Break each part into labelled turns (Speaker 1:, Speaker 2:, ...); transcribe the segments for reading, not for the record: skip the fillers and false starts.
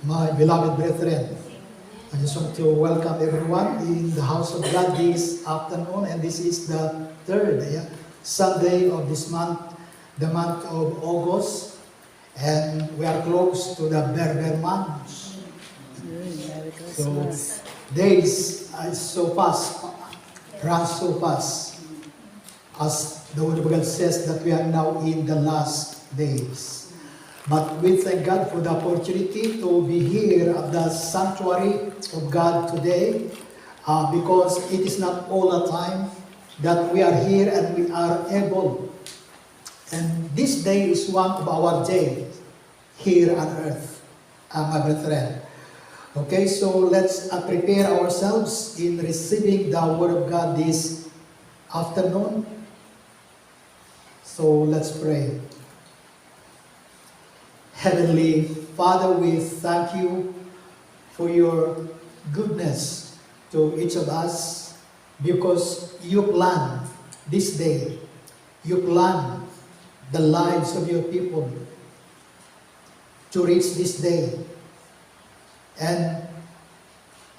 Speaker 1: My beloved brethren, I just want to welcome everyone in the house of God this afternoon, and this is the third Sunday of this month, the month of August, and we are close to the Berber month. So days are so fast, run so fast, as the Word of God says that we are now in the last days. But we thank God for the opportunity to be here at the sanctuary of God today, because it is not all the time that we are here and we are able. And this day is one of our days here on earth, my brethren. Okay, so let's prepare ourselves in receiving the Word of God this afternoon. So let's pray. Heavenly Father, we thank you for your goodness to each of us, because you planned this day. You planned the lives of your people to reach this day. And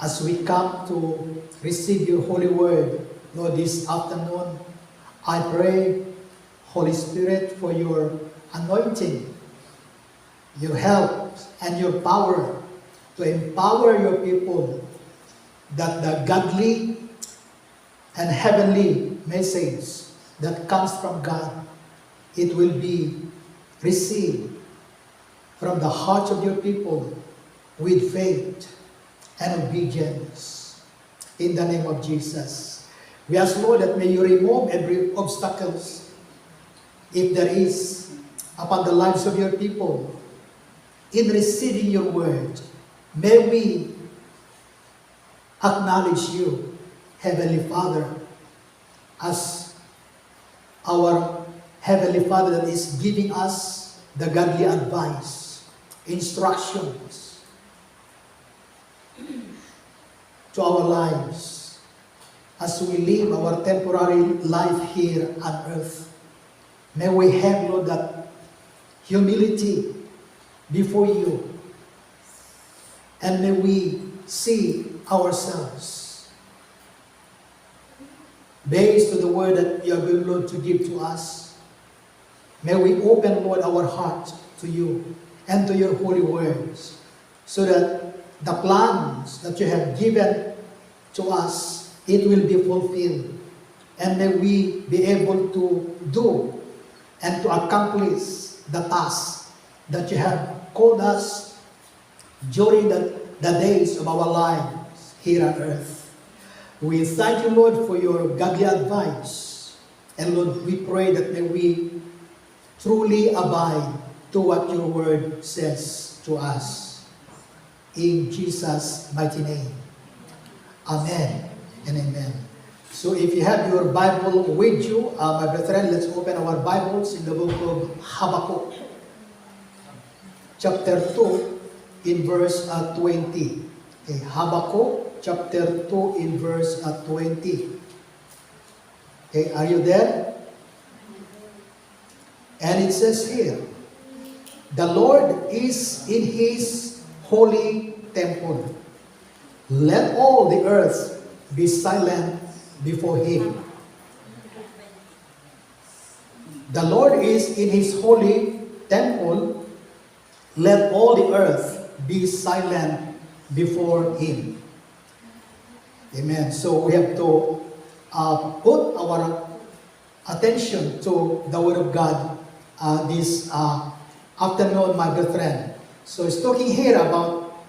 Speaker 1: as we come to receive your holy word, Lord, this afternoon, I pray, Holy Spirit, for your anointing, your help, and your power to empower your people, that the godly and heavenly message that comes from God, it will be received from the hearts of your people with faith and obedience. In the name of Jesus, we ask, Lord, that may you remove every obstacles, if there is, upon the lives of your people in receiving your word. May we acknowledge you, Heavenly Father, as our Heavenly Father that is giving us the godly advice, instructions to our lives as we live our temporary life here on earth. May we have, Lord, that humility before you, and may we see ourselves based on the word that you are going, Lord, to give to us. May we open, Lord, our heart to you and to your holy words, so that the plans that you have given to us, it will be fulfilled, and may we be able to do and to accomplish the task that you have called us during the days of our lives here on earth. We thank you, Lord, for your godly advice. And Lord, we pray that may we truly abide to what your word says to us. In Jesus' mighty name. Amen and amen. So if you have your Bible with you, my brethren, let's open our Bibles in the book of Habakkuk, chapter 2, in verse 20. Okay, Habakkuk, chapter 2, in verse 20. Okay, are you there? And it says here, the Lord is in his holy temple. Let all the earth be silent before him. The Lord is in his holy temple. Let all the earth be silent before him. Amen. So we have to put our attention to the Word of God this afternoon, my brethren. So it's talking here about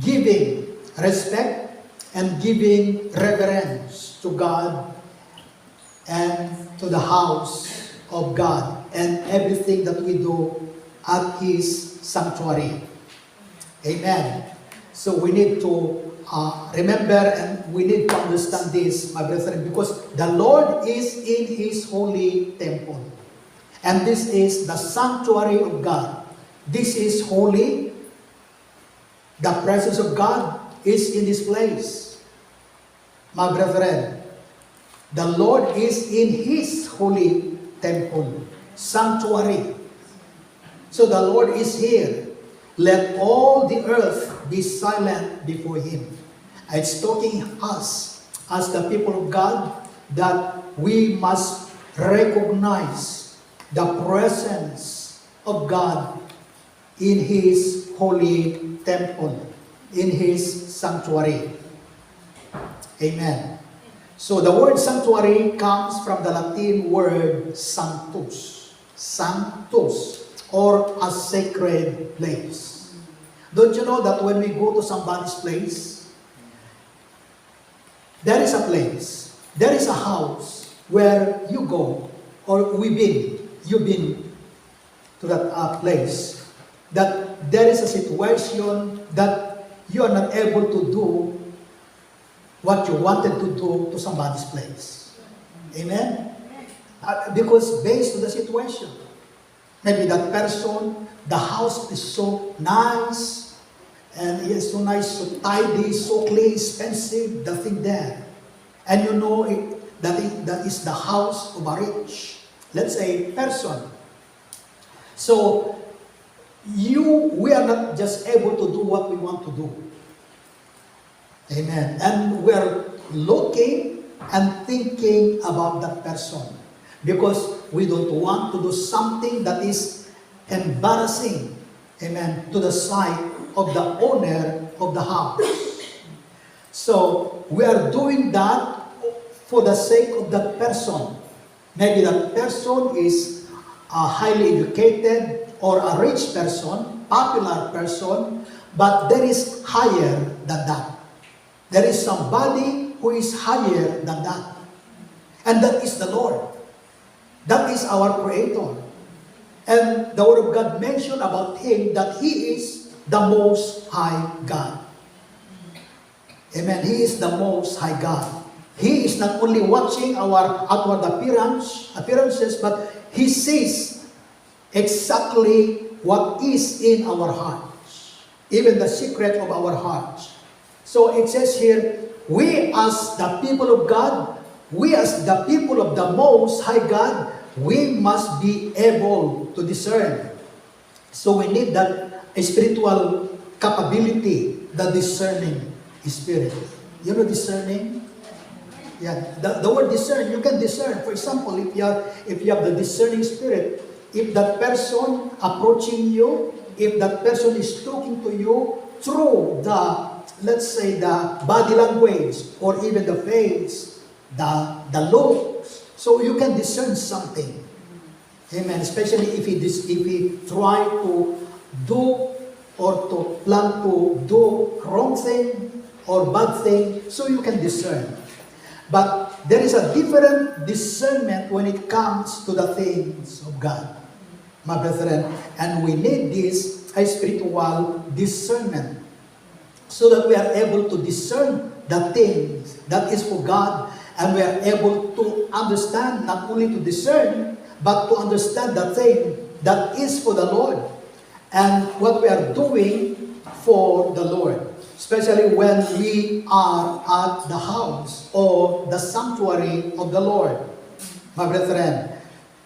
Speaker 1: giving respect and giving reverence to God and to the house of God and everything that we do at his sanctuary. Amen. So we need to remember, and we need to understand this, my brethren, because the Lord is in his holy temple. And this is the sanctuary of God. This is holy. The presence of God is in this place. My brethren, the Lord is in his holy temple, sanctuary. So the Lord is here. let all the earth be silent before him. It's talking us as the people of God that we must recognize the presence of God in His holy temple, in His sanctuary. Amen. So the word sanctuary comes from the Latin word sanctus. Sanctus, or a sacred place. Don't you know that when we go to somebody's place, there is a place, there is a house where you go, or you've been to that place, that there is a situation that you are not able to do what you wanted to do to somebody's place. Amen? Because based on the situation, maybe that person, the house is so nice, and it is so nice, so tidy, so clean, expensive, the thing there. And you know that is the house of a rich, let's say, person. So, we are not just able to do what we want to do. Amen. And we are looking and thinking about that person because we don't want to do something that is embarrassing, amen, to the sight of the owner of the house. So, we are doing that for the sake of that person. Maybe that person is a highly educated or a rich person, popular person, but there is higher than that. There is somebody who is higher than that. And that is the Lord. That is our Creator. And the Word of God mentioned about Him that He is the Most High God. Amen. He is the Most High God. He is not only watching our outward appearances, but He sees exactly what is in our hearts, even the secret of our hearts. So it says here, we as the people of God, we as the people of the Most High God, we must be able to discern. So we need that spiritual capability, the discerning spirit. You know discerning? Yeah, the word discern, you can discern. For example, if you have the discerning spirit, if that person approaching you, if that person is talking to you through the, let's say, the body language or even the face, the looks, so you can discern something. Amen. Especially if he try to do or to plan to do wrong thing or bad thing, so you can discern. But there is a different discernment when it comes to the things of God, my brethren. And we need this spiritual discernment so that we are able to discern the things that is for God, and we are able to understand, not only to discern, but to understand the thing that is for the Lord and what we are doing for the Lord. Especially when we are at the house or the sanctuary of the Lord. My brethren,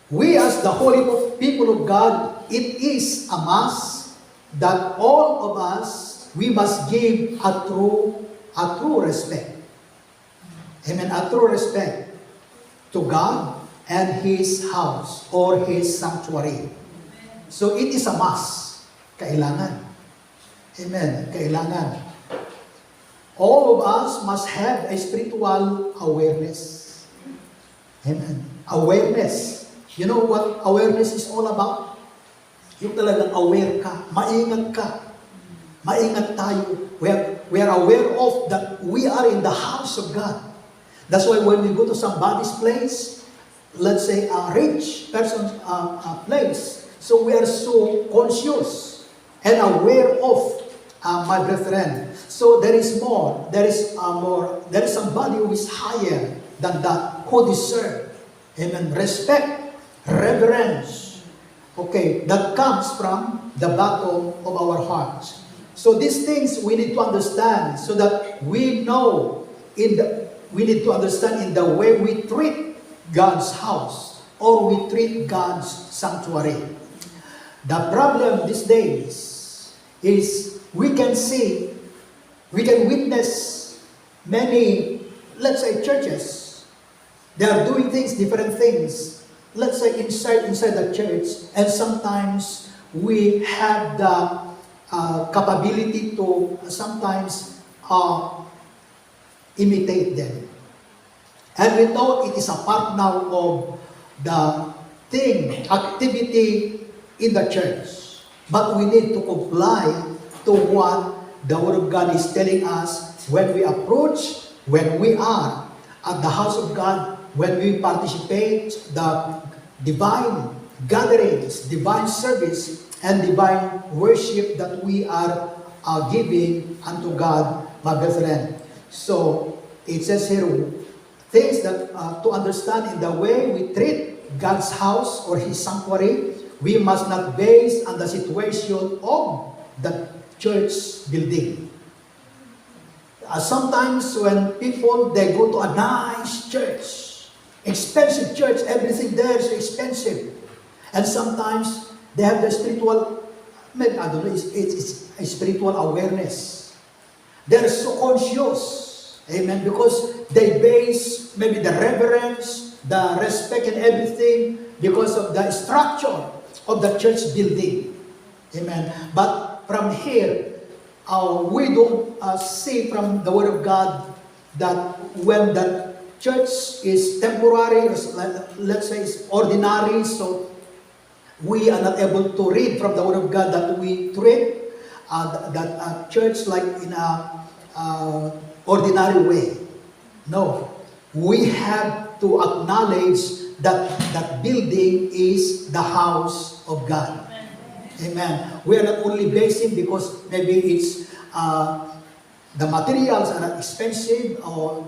Speaker 1: we as the holy people of God, it is a must that all of us, we must give a true respect. Amen, a true respect to God and His house or His sanctuary. So it is a must. Kailangan. Amen, kailangan. All of us must have a spiritual awareness. Amen. Awareness. You know what awareness is all about? Yung talagang aware ka, maingat ka. Maingat tayo. We are aware of that we are in the house of God. That's why when we go to somebody's place, let's say a rich person's place, so we are so conscious and aware of my brethren. So there is more. There is somebody who is higher than that, who deserve, amen, respect, reverence. Okay, that comes from the bottom of our hearts. So these things we need to understand so that we know we need to understand in the way we treat God's house or we treat God's sanctuary. The problem these days is we can see, we can witness many, let's say, churches. They are doing things, different things, let's say inside the church, and sometimes we have the capability to sometimes imitate them. And we thought it is a part now of the activity in the church. But we need to comply to what the Word of God is telling us when we approach, when we are at the house of God, when we participate the divine gatherings, divine service, and divine worship that we are giving unto God, my brethren. So, it says here, things that to understand in the way we treat God's house or His sanctuary, we must not base on the situation of the church building. Sometimes when people, they go to a nice church, expensive church, everything there is expensive. And sometimes they have the spiritual, maybe, I don't know, it's a spiritual awareness. They're so conscious, amen, because they base maybe the reverence, the respect and everything because of the structure of the church building. Amen. But from here, we don't see from the Word of God that when the church is temporary, let's say it's ordinary, so we are not able to read from the Word of God that we treat that church like in a ordinary way. No. We have to acknowledge that that building is the house of God. Amen. We are not only basing because maybe it's the materials are expensive or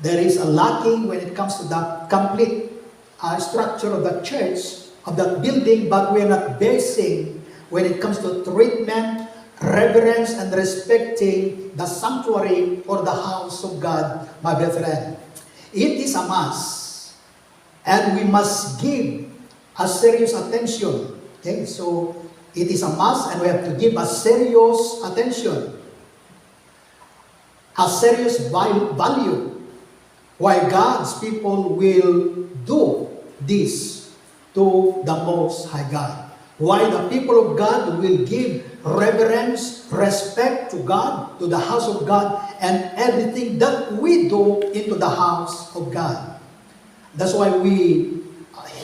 Speaker 1: there is a lacking when it comes to the complete structure of the church, of that building, but we are not basing when it comes to treatment, reverence, and respecting the sanctuary or the house of God, my brethren. It is a must, and we must give a serious attention. Okay, so it is a must, and we have to give a serious attention, a serious value, why God's people will do this to the Most High God. Why the people of God will give reverence, respect to God, to the house of God, and everything that we do into the house of God. That's why we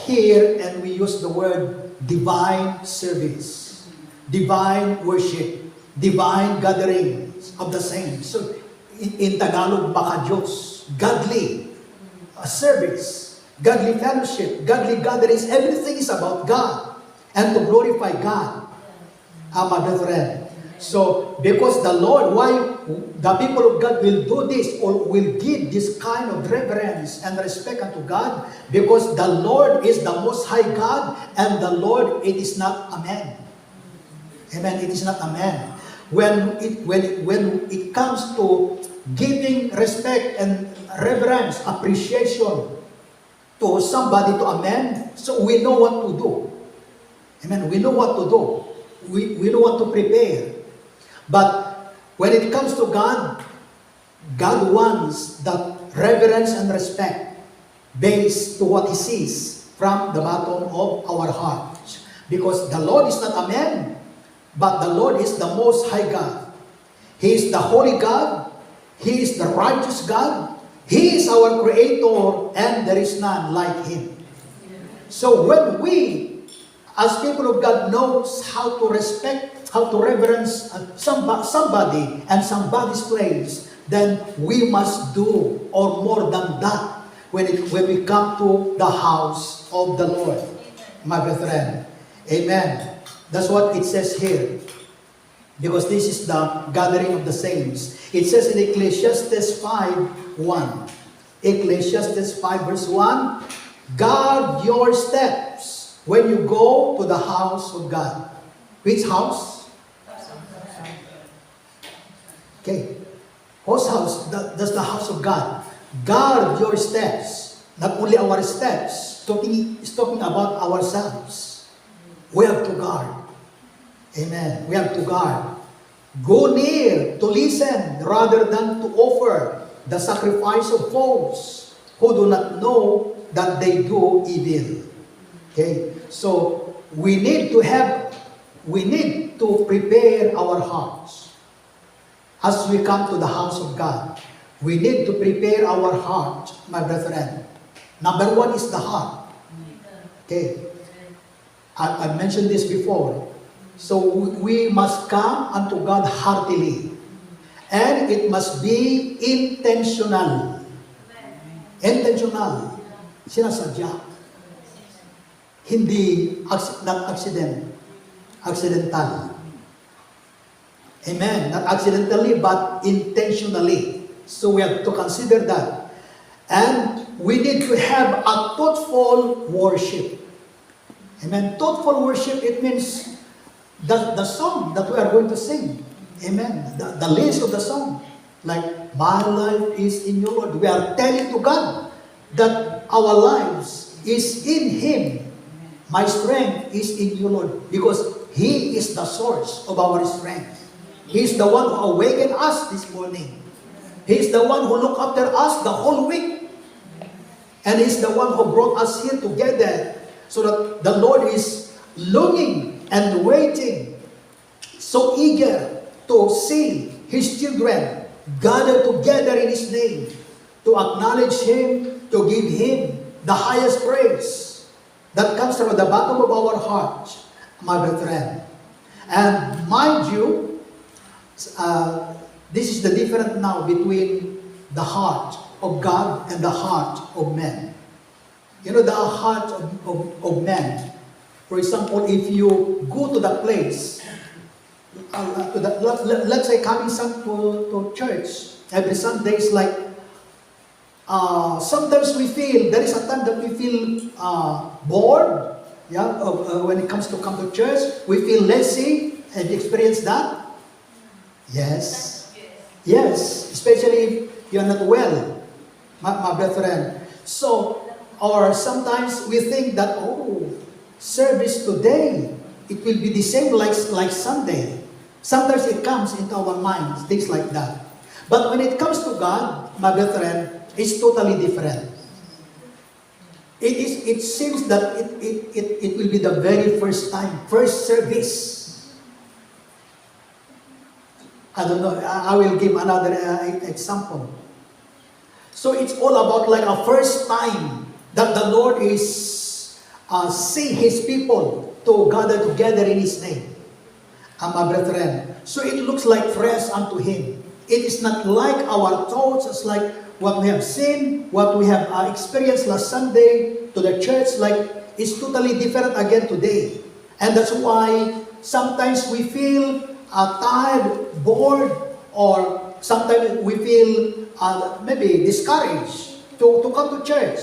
Speaker 1: hear and we use the word divine service, divine worship, divine gatherings of the saints. So in Tagalog, baka Diyos, godly service, godly fellowship, godly gatherings, everything is about God and to glorify God, my brethren. So, because the Lord, why the people of God will do this or will give this kind of reverence and respect unto God? Because the Lord is the Most High God, and the Lord, it is not a man. Amen. It is not a man. When it comes to giving respect and reverence, appreciation to somebody, to a man, so we know what to do. Amen. We know what to do. We know what to prepare. But when it comes to God, God wants that reverence and respect based to what He sees from the bottom of our hearts. Because the Lord is not a man, but the Lord is the Most High God. He is the Holy God. He is the righteous God. He is our Creator, and there is none like Him. So when we, as people of God, knows how to respect, how to reverence somebody and somebody's place, then we must do, or more than that, when we come to the house of the Lord, my brethren. Amen. That's what it says here. Because this is the gathering of the saints. It says in Ecclesiastes 5:1. Ecclesiastes 5 verse 1, guard your steps when you go to the house of God. Which house? Okay. Whose house? That's the house of God. Guard your steps. Not only our steps. It's talking about ourselves. We have to guard. Amen. We have to guard. Go near to listen rather than to offer the sacrifice of foes who do not know that they do evil. Okay? So, we need to prepare our hearts as we come to the house of God. We need to prepare our heart, my brethren. Number one is the heart. Okay? I mentioned this before. So we must come unto God heartily. And it must be intentional. Intentional. Sinasadya. Hindi, not accidental. Amen. Not accidentally, but intentionally. So we have to consider that. And we need to have a thoughtful worship. Amen. Thoughtful worship, it means the song that we are going to sing. Amen. The lyrics of the song. Like, my life is in your Lord. We are telling to God that our lives is in Him. My strength is in you, Lord. Because He is the source of our strength. He is the one who awakened us this morning. He is the one who looked after us the whole week. And He is the one who brought us here together. So that the Lord is longing and waiting, so eager to see His children gather together in His name, to acknowledge Him, to give Him the highest praise that comes from the bottom of our hearts, my brethren. And mind you, this is the difference now between the heart of God and the heart of man. You know, the heart of man. For example, if you go to the place, let's say coming to church every Sunday, is like, sometimes we feel, there is a time that we feel bored, when it comes to come to church. We feel lazy. Have you experienced that? Yes. Yes, especially if you are not well, my brethren. So, or sometimes we think that, service today, it will be the same like Sunday. Sometimes it comes into our minds, things like that. But when it comes to God, my brethren, it's totally different. It seems that it will be the very first time, first service. I don't know, I will give another example. So it's all about like a first time that the Lord is seeing His people to gather together in His name. My brethren. So it looks like fresh unto Him. It is not like our thoughts, it's like what we have seen, what we have experienced last Sunday to the church, like it's totally different again today. And that's why sometimes we feel tired, bored, or sometimes we feel maybe discouraged to come to church.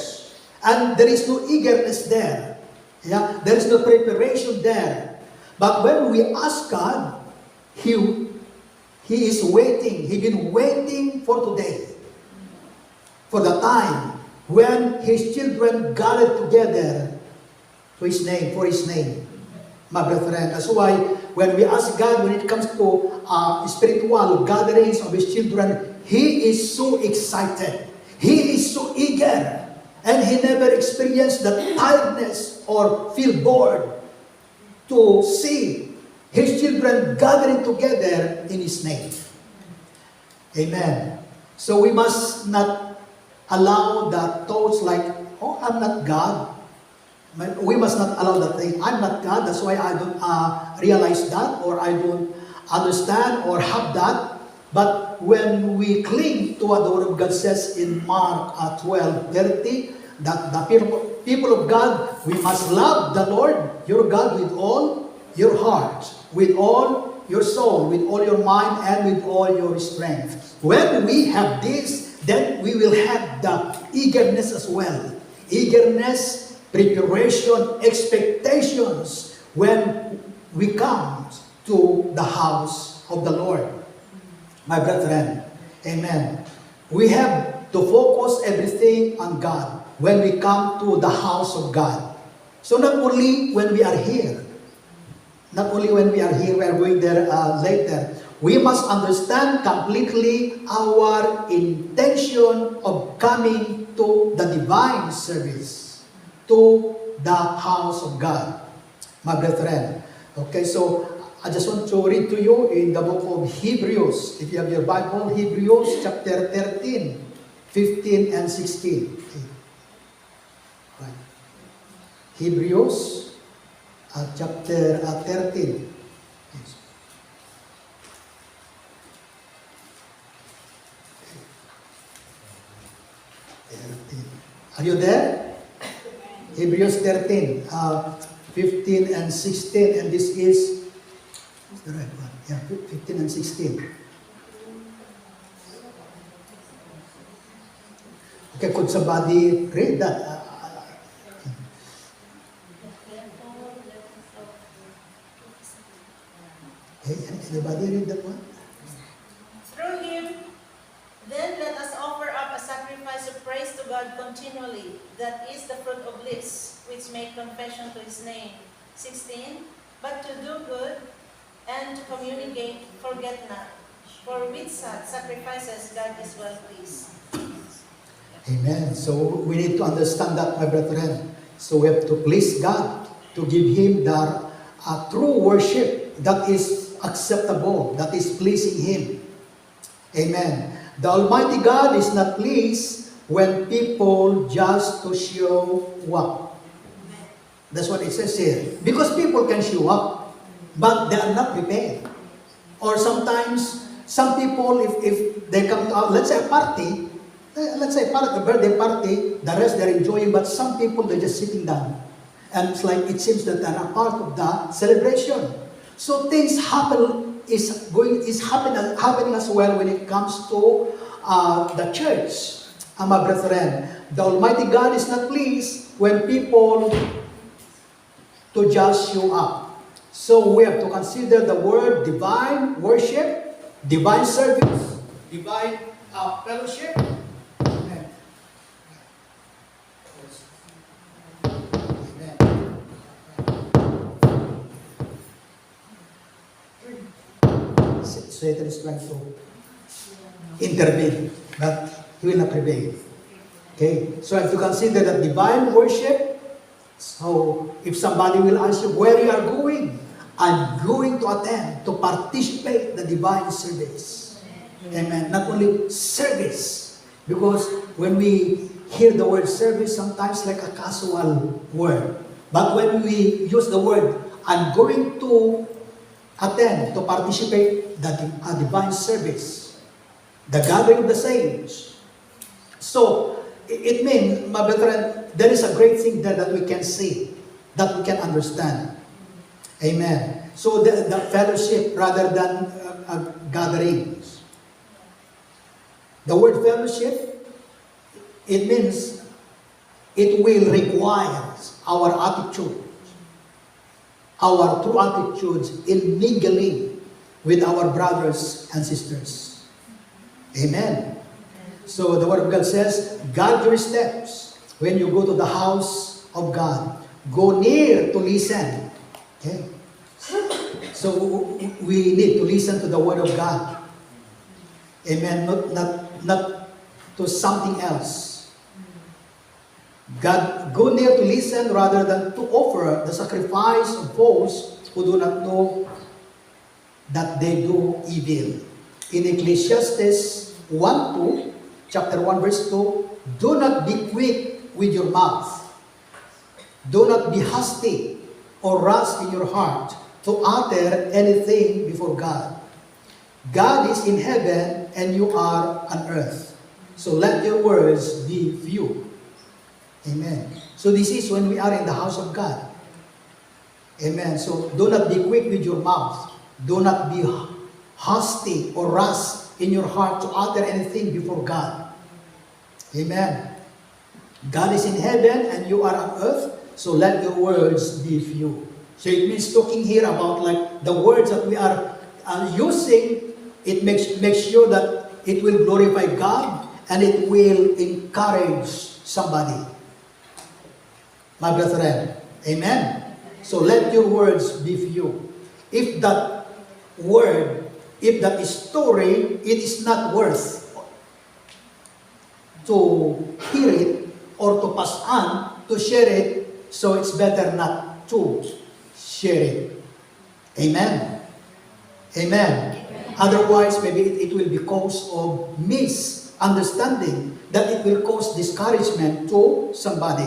Speaker 1: And there is no eagerness there. Yeah? There is no preparation there. But when we ask God, He is waiting. He's been waiting for today. For the time when His children gathered together to His name, for His name. My brethren, that's why when we ask God, when it comes to spiritual gatherings of His children, He is so excited. He is so eager. And He never experienced the tiredness or feel bored to see His children gathering together in His name. Amen. So we must not allow the thoughts like, I'm not God. We must not allow that thing. I'm not God, that's why I don't realize that, or I don't understand or have that. But when we cling to what the Word of God says in Mark 12:30, that the people of God, we must love the Lord, your God, with all your heart, with all your soul, with all your mind, and with all your strength. When we have this, then we will have the eagerness as well. Eagerness, preparation, expectations when we come to the house of the Lord. My brethren, amen. We have to focus everything on God when we come to the house of God. So not only when we are here, Not only when we are here, we are going there later. We must understand completely our intention of coming to the divine service, to the house of God, my brethren. Okay, so I just want to read to you in the book of Hebrews. If you have your Bible, Hebrews chapter 13, 15 and 16. Okay. Right. Hebrews chapter 13. Yes. Are you there? Hebrews 13, 15 and 16, and this is the right one. Yeah, 15 and 16. Okay, could somebody read that? Okay, anybody read that one?
Speaker 2: Through him, then let us offer up a sacrifice of praise to God continually. That is the fruit of lips, which make confession to his name. 16. But to do good and to communicate, forget not. For with such sacrifices God is well pleased.
Speaker 1: Amen. So we need to understand that, my brethren. So we have to please God, to give Him the true worship that is acceptable, that is pleasing Him. Amen. The Almighty God is not pleased when people just to show up. That's what it says here. Because people can show up, but they are not prepared. Or sometimes, some people, if they come to, let's say a party, a birthday party, the rest they're enjoying, but some people, they're just sitting down. And it's like, it seems that they're not part of the celebration. So things is happening as well when it comes to the church. My brethren, the Almighty God is not pleased when people to just show up. So we have to consider the word divine worship, divine service, divine fellowship. Amen. Satan is trying to intervene, but he will not prevail. Okay, so if you consider that divine worship, so if somebody will ask you where you are going, I'm going to attend, to participate in the divine service. Amen. Not only service, because when we hear the word service, sometimes like a casual word. But when we use the word, I'm going to attend, to participate the divine service, the gathering of the saints. So, it means, my brethren, there is a great thing there that we can see, that we can understand. Amen. So, the fellowship rather than gatherings. The word fellowship, it means it will require our attitude, our true attitudes in mingling with our brothers and sisters. Amen. So the Word of God says, guard your steps when you go to the house of God. Go near to listen. Okay? So we need to listen to the Word of God. Amen. Not to something else. God, go near to listen rather than to offer the sacrifice of those who do not know that they do evil. In Ecclesiastes 1:2, chapter 1, verse 2, do not be quick with your mouth. Do not be hasty or rash in your heart to utter anything before God. God is in heaven and you are on earth. So let your words be few. Amen. So this is when we are in the house of God. Amen. So do not be quick with your mouth. Do not be hasty or rash in your heart to utter anything before God. Amen. God is in heaven and you are on earth, so let your words be few. So it means talking here about like the words that we are using, it makes sure that it will glorify God and it will encourage somebody. My brethren, amen. So let your words be few. if that word, if that story, it is not worth to hear it or to pass on, to share it, so it's better not to share it. Amen. Amen. Otherwise, maybe it will be cause of misunderstanding, that it will cause discouragement to somebody.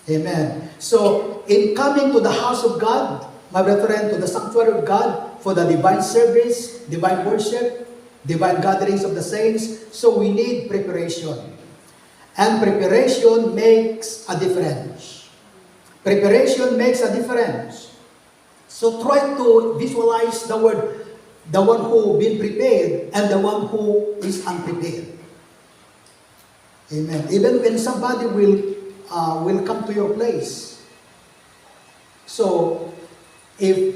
Speaker 1: Amen. So, in coming to the house of God, my brethren, to the sanctuary of God, for the divine service, divine worship, divine gatherings of the saints, so we need preparation. And preparation makes a difference. Preparation makes a difference. So try to visualize the word, the one who been prepared and the one who is unprepared. Amen. Even when somebody will come to your place. So if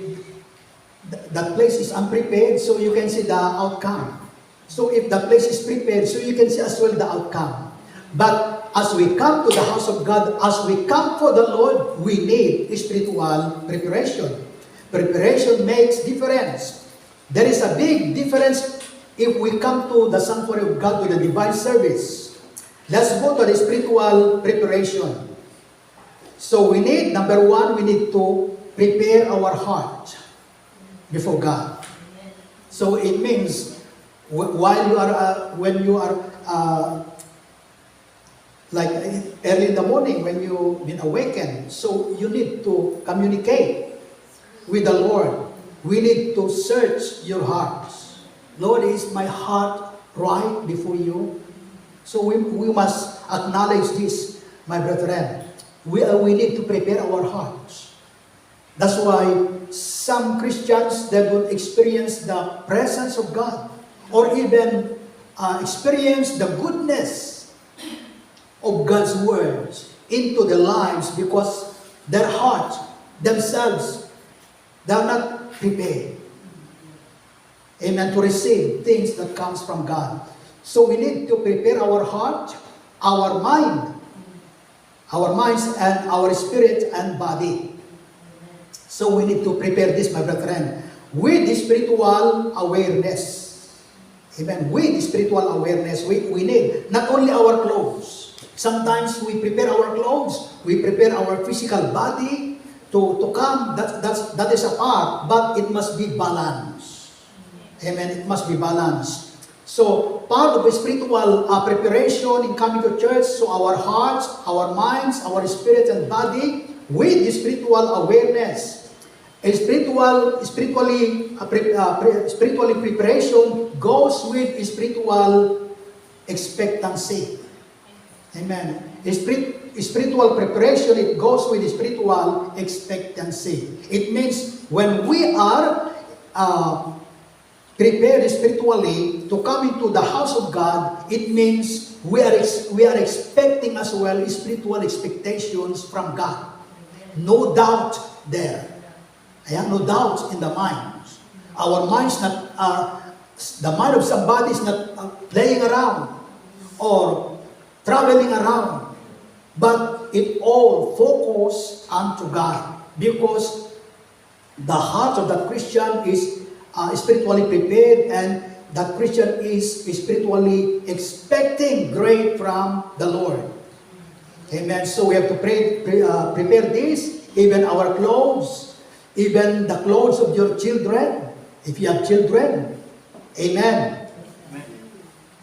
Speaker 1: that place is unprepared, so you can see the outcome. So if the place is prepared, so you can see as well the outcome. But as we come to the house of God, as we come for the Lord, we need spiritual preparation. Preparation makes difference. There is a big difference if we come to the sanctuary of God, to the divine service. Let's go to the spiritual preparation. So we need, number one, we need to prepare our heart before God. So it means while you are, when you are, like early in the morning when you've been awakened, so you need to communicate with the Lord. We need to search your hearts. Lord, is my heart right before you? So we must acknowledge this, my brethren. We need to prepare our hearts. That's why some Christians, they don't experience the presence of God or even experience the goodness of God's words into their lives because their hearts themselves, they are not prepared. Amen. To receive things that comes from God. So we need to prepare our heart, our mind, our minds and our spirit and body. So we need to prepare this, my brethren, with the spiritual awareness. Amen. With the spiritual awareness, we need not only our clothes. Sometimes we prepare our clothes, we prepare our physical body to come. That is a part, but it must be balanced. Amen. It must be balanced. So part of the spiritual preparation in coming to church, so our hearts, our minds, our spirit and body, with the spiritual awareness. A spiritually preparation goes with spiritual expectancy. Amen. Spiritual preparation, it goes with spiritual expectancy. It means when we are prepared spiritually to come into the house of God, it means we are expecting as well spiritual expectations from God. No doubt there. No doubt in the minds. Our minds not the mind of somebody is not playing around or traveling around, but it all focus unto God, because the heart of that Christian is spiritually prepared, and that Christian is spiritually expecting great from the Lord. Amen. So we have to prepare this, even our clothes, even the clothes of your children, if you have children. Amen.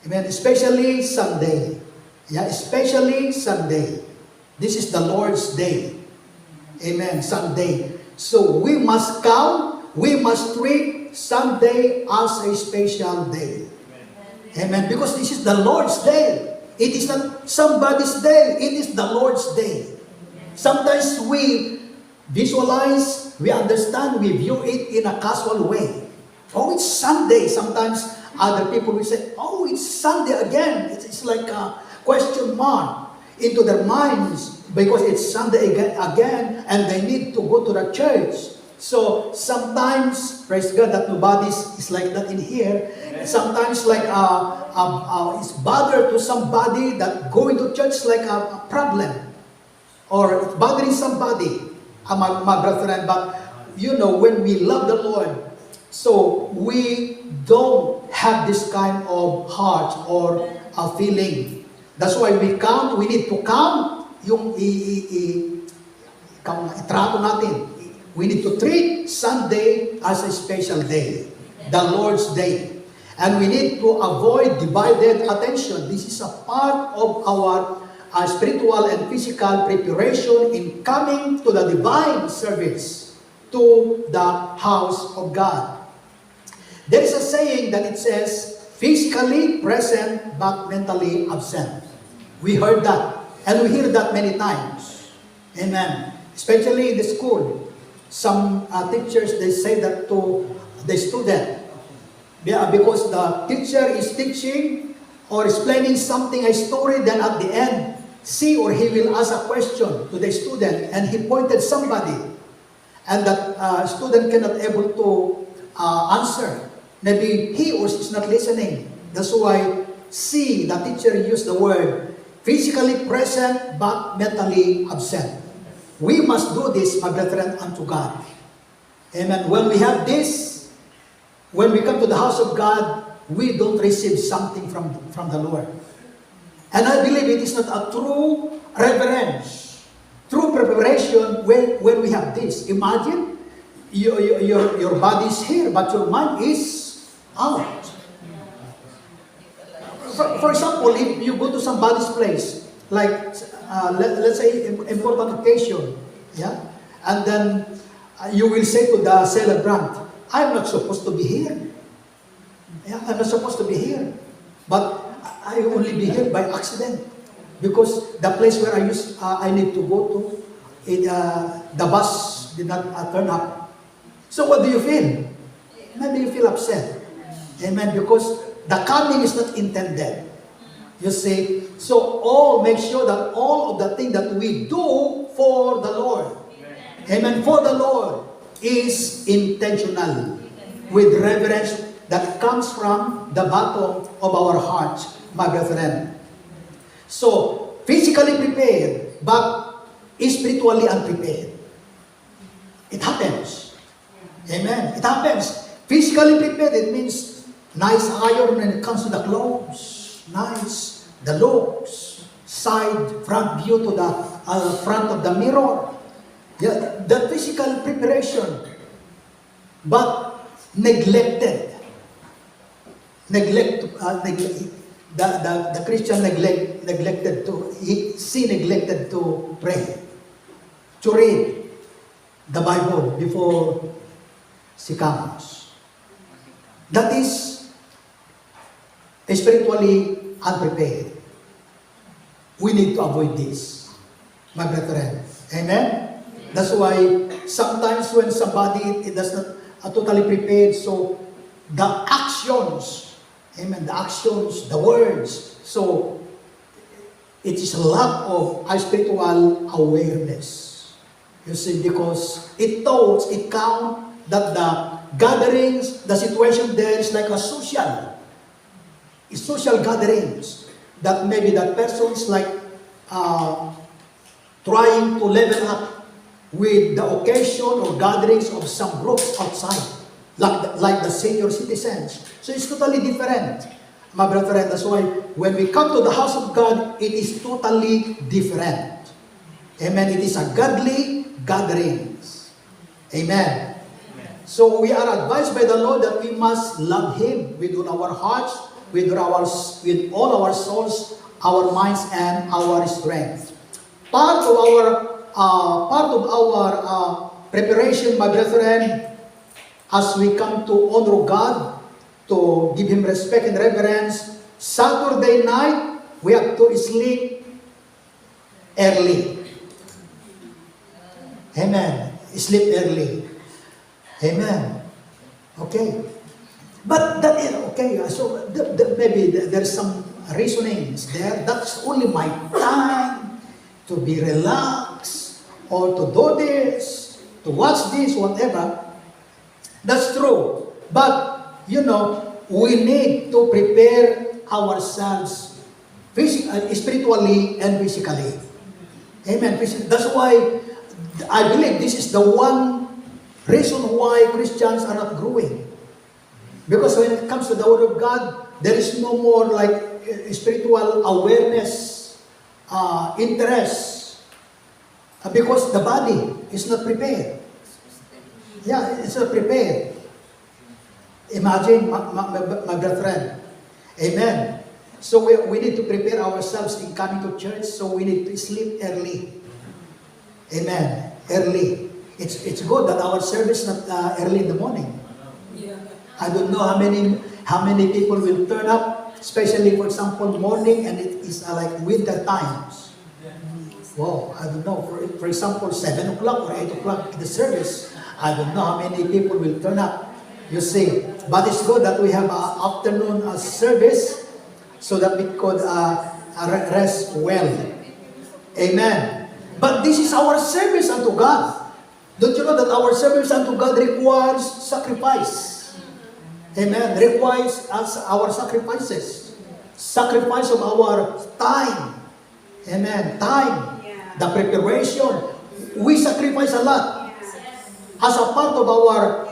Speaker 1: Amen. Especially Sunday. Yeah, especially Sunday. This is the Lord's day. Amen. Sunday. So we must count, we must treat Sunday as a special day. Amen. Because this is the Lord's day. It is not somebody's day. It is the Lord's day. Sometimes we visualize, we understand, we view it in a casual way. Oh, it's Sunday. Sometimes other people will say, oh, it's Sunday again. It's like a question mark into their minds because it's Sunday again and they need to go to the church. So sometimes, praise God, that nobody is like that in here. Amen. Sometimes like it's bother to somebody that going to church like a problem, or it's bothering somebody, my brethren. But when we love the Lord, so we don't have this kind of heart or a feeling. That's why we need to count yung itrato natin. We need to treat Sunday as a special day, the Lord's Day. And we need to avoid divided attention. This is a part of our spiritual and physical preparation in coming to the divine service, to the house of God. There is a saying that it says, physically present but mentally absent. We heard that, and we hear that many times. Amen. Especially in the school. Some teachers, they say that to the student, because the teacher is teaching or explaining something, a story, then at the end, she or he will ask a question to the student, and he pointed somebody, and that student cannot able to answer. Maybe he or she is not listening. That's why the teacher used the word physically present but mentally absent. We must do this, my brethren, unto God. Amen. When we have this, when we come to the house of God, we don't receive something from the Lord. And I believe it is not a true reverence, true preparation when we have this. Imagine your body is here, but your mind is out. For example, if you go to somebody's place, like let's say important occasion, yeah, and then you will say to the celebrant, "I'm not supposed to be here. Yeah, I'm not supposed to be here, but I only be here by accident because the place where I need to go to, the bus did not turn up." So what do you feel? Maybe you feel upset. Amen. Because the coming is not intended. You see, so make sure that all of the things that we do for the Lord, amen, for the Lord is intentional, with reverence that comes from the bottom of our hearts, my brethren. So, physically prepared, but spiritually unprepared. It happens. Amen. It happens. Physically prepared, it means nice iron when it comes to the clothes. Nice, the looks, side, front view to the front of the mirror. Yeah, the physical preparation, but neglected. The Christian neglected to pray, to read the Bible before she comes. That is spiritually unprepared. We need to avoid this, my brethren. Amen? That's why sometimes when somebody does not totally prepared, so the actions, amen, the actions, the words, so it is a lack of spiritual awareness. You see, because it counts that the gatherings, the situation there is like a social gatherings, that maybe that person is like trying to level up with the occasion or gatherings of some groups outside, like the senior citizens. So it's totally different, my brethren. That's why when we come to the house of God, it is totally different. Amen. It is a godly gatherings. Amen. So we are advised by the Lord that we must love Him with all our hearts, with all our souls, our minds, and our strength. Part of our preparation, my brethren, as we come to honor God, to give Him respect and reverence, Saturday night, we have to sleep early. Amen. Sleep early. Amen. Okay. But that is okay. So maybe there's some reasonings there. That's only my time to be relaxed or to do this, to watch this, whatever. That's true. But, we need to prepare ourselves spiritually and physically. Amen. That's why I believe this is the one reason why Christians are not growing. Because when it comes to the Word of God, there is no more like spiritual awareness, interest, because the body is not prepared. Yeah, it's not prepared. Imagine, my brethren. Amen. So we need to prepare ourselves in coming to church, so we need to sleep early. Amen. Early. It's good that our service not early in the morning. I don't know how many people will turn up, especially for example morning, and it is like winter times. Wow, I don't know. For example, 7 o'clock or 8 o'clock in the service, I don't know how many people will turn up. You see, but it's good that we have an afternoon service so that we could rest well. Amen. But this is our service unto God. Don't you know that our service unto God requires sacrifice? Amen. Requires us our sacrifices. Sacrifice of our time. Amen. Time. The preparation. We sacrifice a lot. As a part of our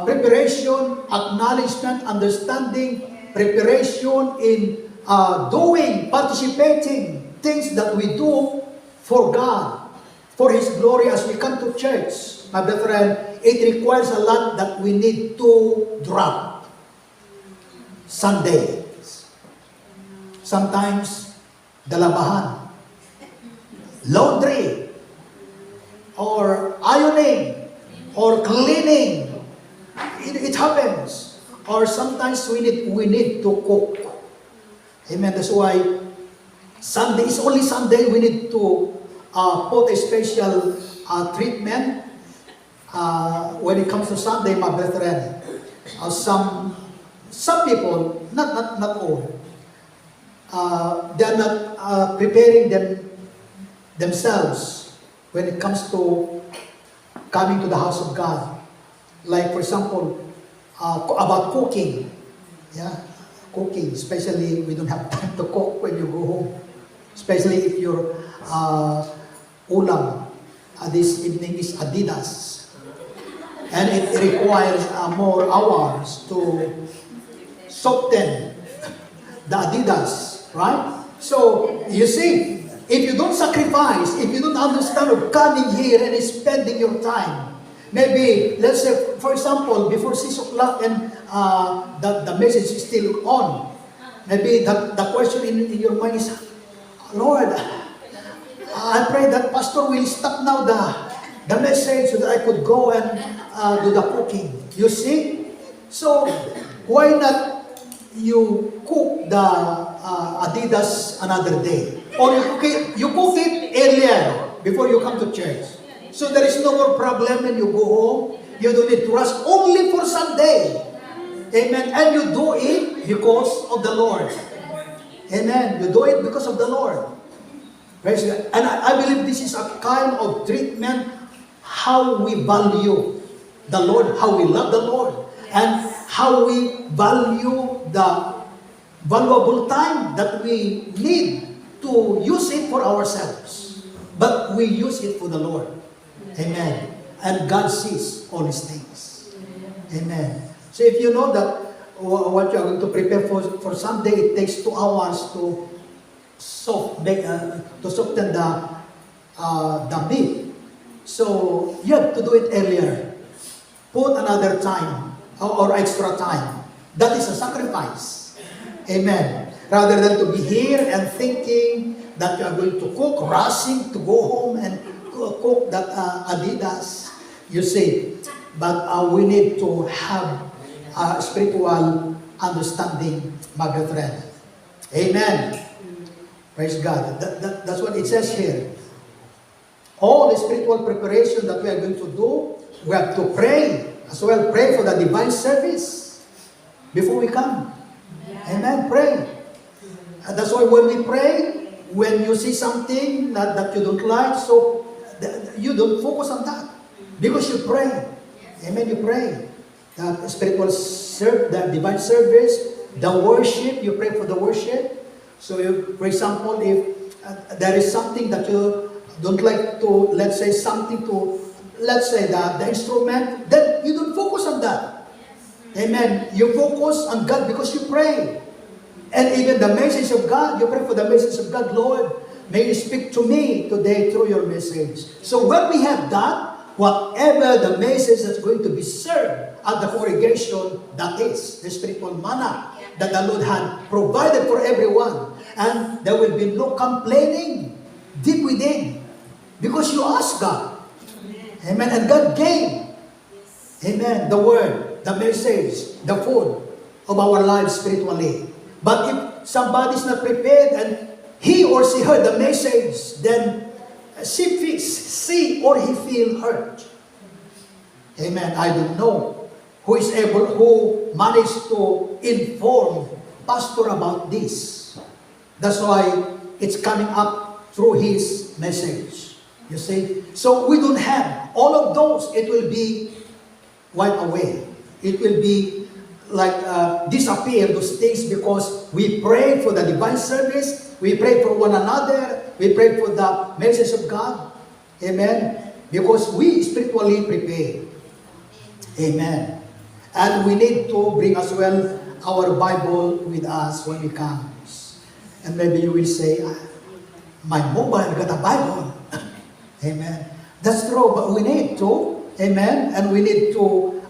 Speaker 1: preparation, acknowledgement, understanding, preparation in doing, participating, things that we do for God, for His glory as we come to church. My brethren, it requires a lot that we need to drop. Sunday. Sometimes, dalabahan, laundry, or ironing, or cleaning. It happens. Or sometimes we need to cook. Amen. That's why Sunday is only Sunday. We need to put a special treatment when it comes to Sunday, my brethren. Some people, not all, they are not preparing themselves when it comes to coming to the house of God. Like for example, about cooking. Yeah, cooking. Especially we don't have time to cook when you go home. Especially if your ulam this evening is Adidas. And it requires more hours to soften the Adidas, right? So, you see, if you don't sacrifice, if you don't understand of coming here and spending your time, maybe, let's say, for example, before 6 o'clock and the message is still on, maybe the question in your mind is, Lord, I pray that Pastor will stop now the message so that I could go and do the cooking. You see? So, why not you cook the Adidas another day? Or you cook it earlier before you come to church. So there is no more problem when you go home. You don't need to rush only for Sunday. Amen. And you do it because of the Lord. Amen. You do it because of the Lord. Praise God. And I believe this is a kind of treatment how we value the Lord, how we love the Lord, and how we value the valuable time that we need to use it for ourselves. But we use it for the Lord. Amen. And God sees all these things. Amen. So if you know that what you are going to prepare for Sunday, it takes 2 hours to soften the meat. So you have to do it earlier. Put another time or extra time. That is a sacrifice. Amen. Rather than to be here and thinking that you are going to cook, rushing to go home and cook that Adidas, you see. But we need to have spiritual understanding, my brethren. Amen. Praise God. That's what it says here. All the spiritual preparation that we are going to do, we have to pray as well. Pray for the divine service before we come. Amen. Pray. That's why when we pray, when you see something that you don't like, so you don't focus on that. Because you pray. Amen. You pray. The spiritual the divine service, the worship, you pray for the worship. So, for example, if there is something that you don't like to, let's say, something to let's say that the instrument, then you don't focus on that. Amen. You focus on God because you pray. And even the message of God, you pray for the message of God, Lord, may you speak to me today through your message. So when we have that, whatever the message that's going to be served at the congregation, that is the spiritual manna that the Lord had provided for everyone. And there will be no complaining deep within because you ask God. Amen. And God gave, amen, the word, the message, the food of our lives spiritually. But if somebody's not prepared and he or she heard the message, then she or he feel hurt. Amen. I don't know who managed to inform pastor about this. That's why it's coming up through his message. You see? So we don't have all of those. It will be wiped away. It will be like disappear, those things, because we pray for the divine service, we pray for one another, we pray for the message of God. Amen. Because we spiritually prepare. Amen. And we need to bring as well our Bible with us when we come. And maybe you will say, my mobile got a Bible. Amen. That's true, but we need to, amen, and we need to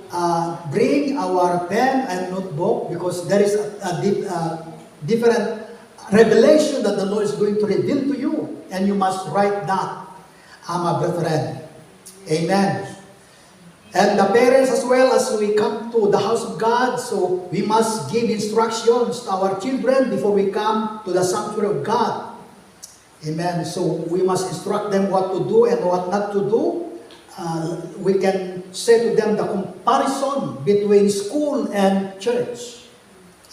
Speaker 1: bring our pen and notebook because there is a different revelation that the Lord is going to reveal to you, and you must write that, my brethren. Amen. And the parents as well, as we come to the house of God, so we must give instructions to our children before we come to the sanctuary of God. Amen. So we must instruct them what to do and what not to do. We can say to them the comparison between school and church.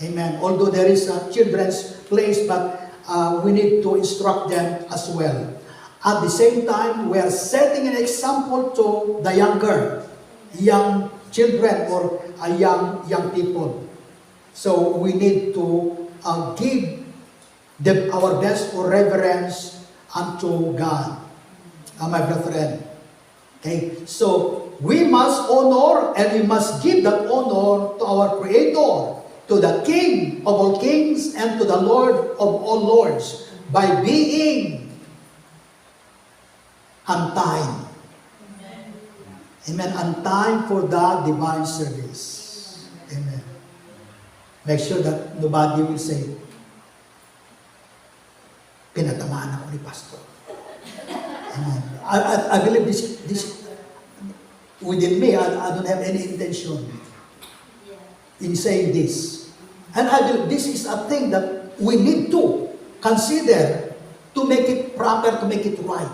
Speaker 1: Amen. Although there is a children's place, but we need to instruct them as well. At the same time, we are setting an example to the young children or young people. So we need to give our best or reverence unto God, my brethren. Okay, so we must honor and we must give that honor to our Creator, to the King of all kings and to the Lord of all lords by being on time. Amen. On time for the divine service. Amen. Make sure that nobody will say, pinatamaan ako ni Pastor. Amen. I believe this within me, I don't have any intention in saying this. And I believe this is a thing that we need to consider to make it proper, to make it right.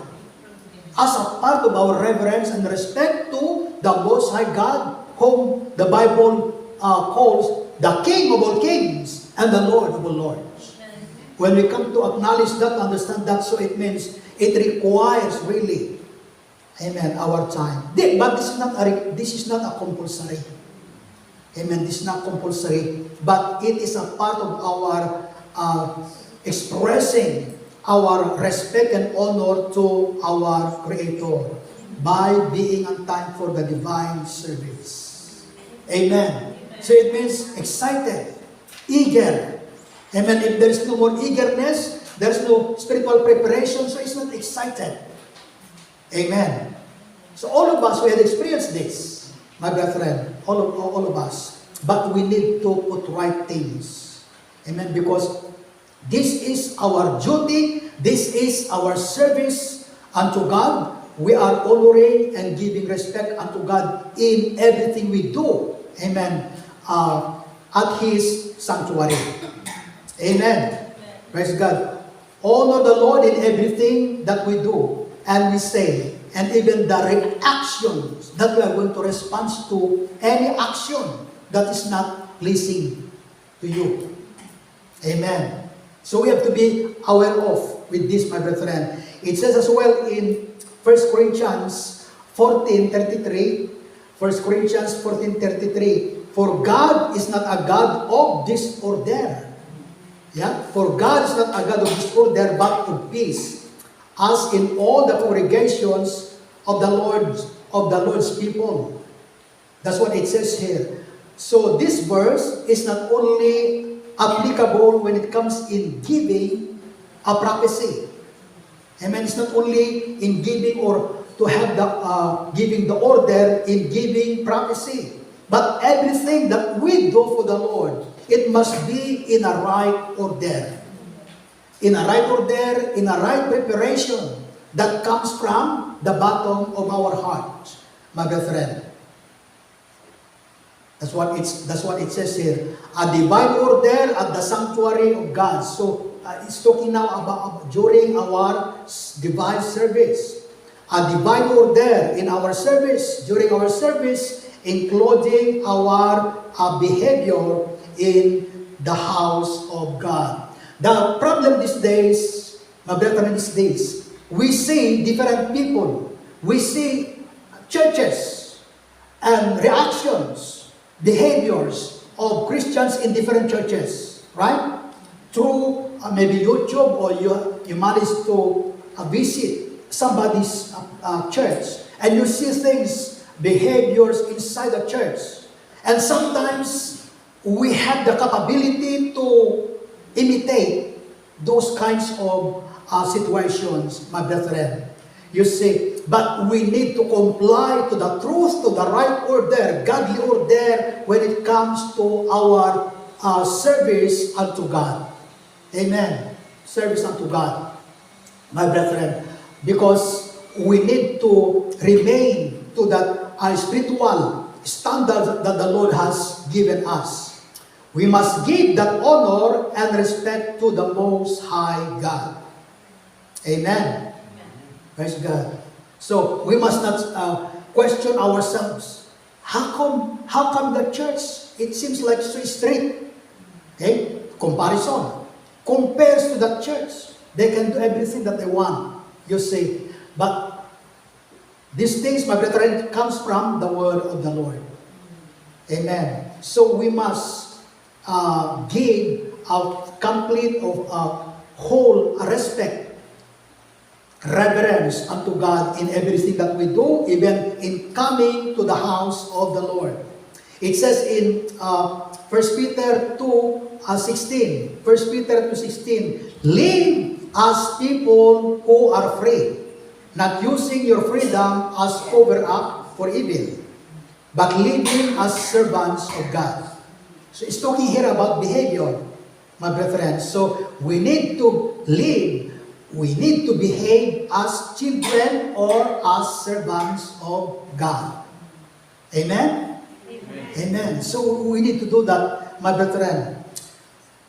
Speaker 1: As a part of our reverence and respect to the Most High God, whom the Bible calls the King of all kings and the Lord of all lords. When we come to acknowledge that, understand that, so it means it requires really, amen, our time. But this is not a compulsory. Amen. This is not compulsory, but it is a part of our expressing our respect and honor to our Creator by being on time for the divine service. Amen. So it means excited, eager. Amen. If there is no more eagerness, there is no spiritual preparation, so it's not excited. Amen. So all of us, we had experienced this, my brethren, all of us. But we need to put right things. Amen. Because this is our duty. This is our service unto God. We are honoring and giving respect unto God in everything we do. Amen. At His sanctuary. Amen. Praise God. Honor the Lord in everything that we do and we say, and even the reactions that we are going to respond to any action that is not pleasing to you. Amen. So we have to be aware of with this, my brethren. It says as well in 1 Corinthians 14:33, 1 Corinthians 14:33, for God is not a God of disorder. Yeah? For God is not a God of disorder, but of peace, as in all the congregations of the Lord of the Lord's people. That's what it says here. So this verse is not only applicable when it comes in giving a prophecy. Amen. It's not only in giving or to have the giving the order in giving prophecy, but everything that we do for the Lord, it must be in a right order. In a right order, in a right preparation that comes from the bottom of our heart, my brethren. That's what it says here. A divine order at the sanctuary of God. So it's talking now about during our divine service. A divine order in our service, during our service, including our behavior in the house of God. The problem these days, my brethren, these days, we see different people. We see churches and reactions, behaviors of Christians in different churches, right? Through maybe YouTube, or you manage to visit somebody's church, and you see things, behaviors inside the church. And sometimes we have the capability to imitate those kinds of situations, my brethren. You see, but we need to comply to the truth, to the right order, godly order, when it comes to our service unto God. Amen. Service unto God, my brethren. Because we need to remain to that spiritual standard that the Lord has given us. We must give that honor and respect to the Most High God. Amen. Praise God. So we must not question ourselves. How come the church, it seems like so strict? Okay? Comparison. Compares to the church. They can do everything that they want, you see. But these things, my brethren, comes from the word of the Lord. Amen. So we must give a complete of whole respect, reverence unto God in everything that we do, even in coming to the house of the Lord. It says in 1 Peter 2:16, 1 Peter 2:16, live as people who are free, not using your freedom as cover up for evil, but living as servants of God. So it's talking here about behavior, my brethren. So we need to live, we need to behave as children or as servants of God. Amen? Amen. Amen. So we need to do that, my brethren.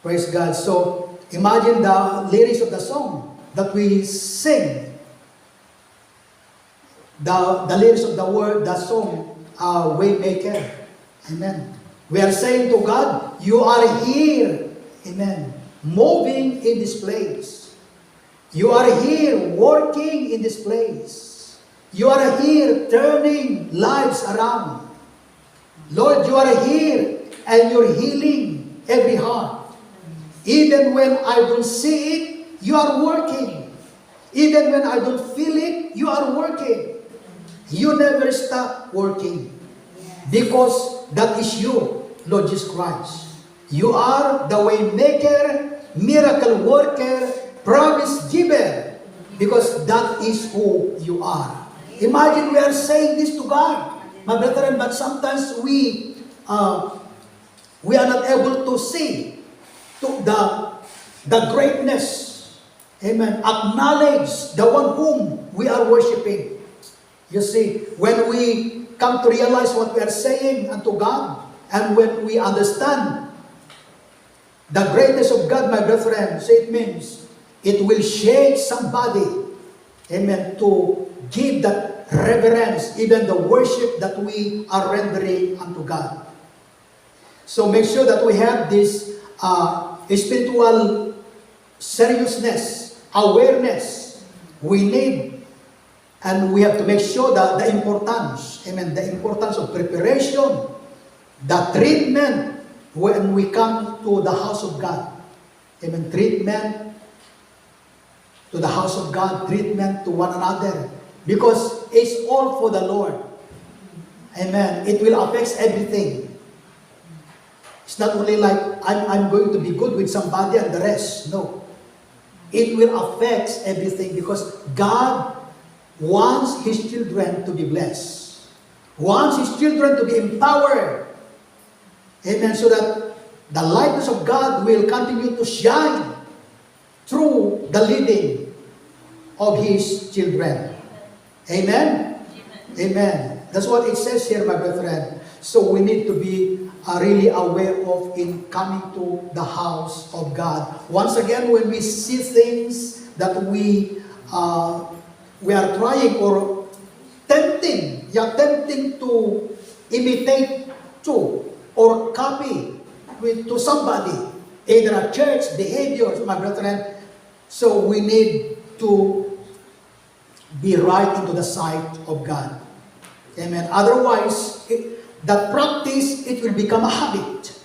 Speaker 1: Praise God. So imagine the lyrics of the song that we sing. The lyrics of the word, the song, Waymaker. Amen. We are saying to God, you are here. Amen. Moving in this place. You are here working in this place. You are here turning lives around. Lord, you are here and you're healing every heart. Even when I don't see it, you are working. Even when I don't feel it, you are working. You never stop working. Because that is you, Lord Jesus Christ. You are the way maker, miracle worker, promise giver. Because that is who you are. Imagine we are saying this to God, my brethren, but sometimes we are not able to see to the greatness. Amen. Acknowledge the one whom we are worshiping. You see, when we come to realize what we are saying unto God, and when we understand the greatness of God, my brethren, so it means it will shake somebody, amen, to give that reverence, even the worship that we are rendering unto God. So make sure that we have this spiritual seriousness, awareness. We need, and we have to make sure that the importance, amen, the importance of preparation, the treatment when we come to the house of God. Amen. Treatment to the house of God, treatment to one another. Because it's all for the Lord. Amen. It will affect everything. It's not only like I'm going to be good with somebody and the rest. No. It will affect everything because God wants His children to be blessed. Wants His children to be empowered. Amen. So that the lightness of God will continue to shine through the leading of His children. Amen? Amen. That's what it says here, my brethren. So we need to be really aware of in coming to the house of God. Once again, when we see things that we are trying or tempting to imitate to or copy to somebody, either a church behaviors, my brethren. So we need to be right into the sight of God. Amen. Otherwise, that practice, it will become a habit.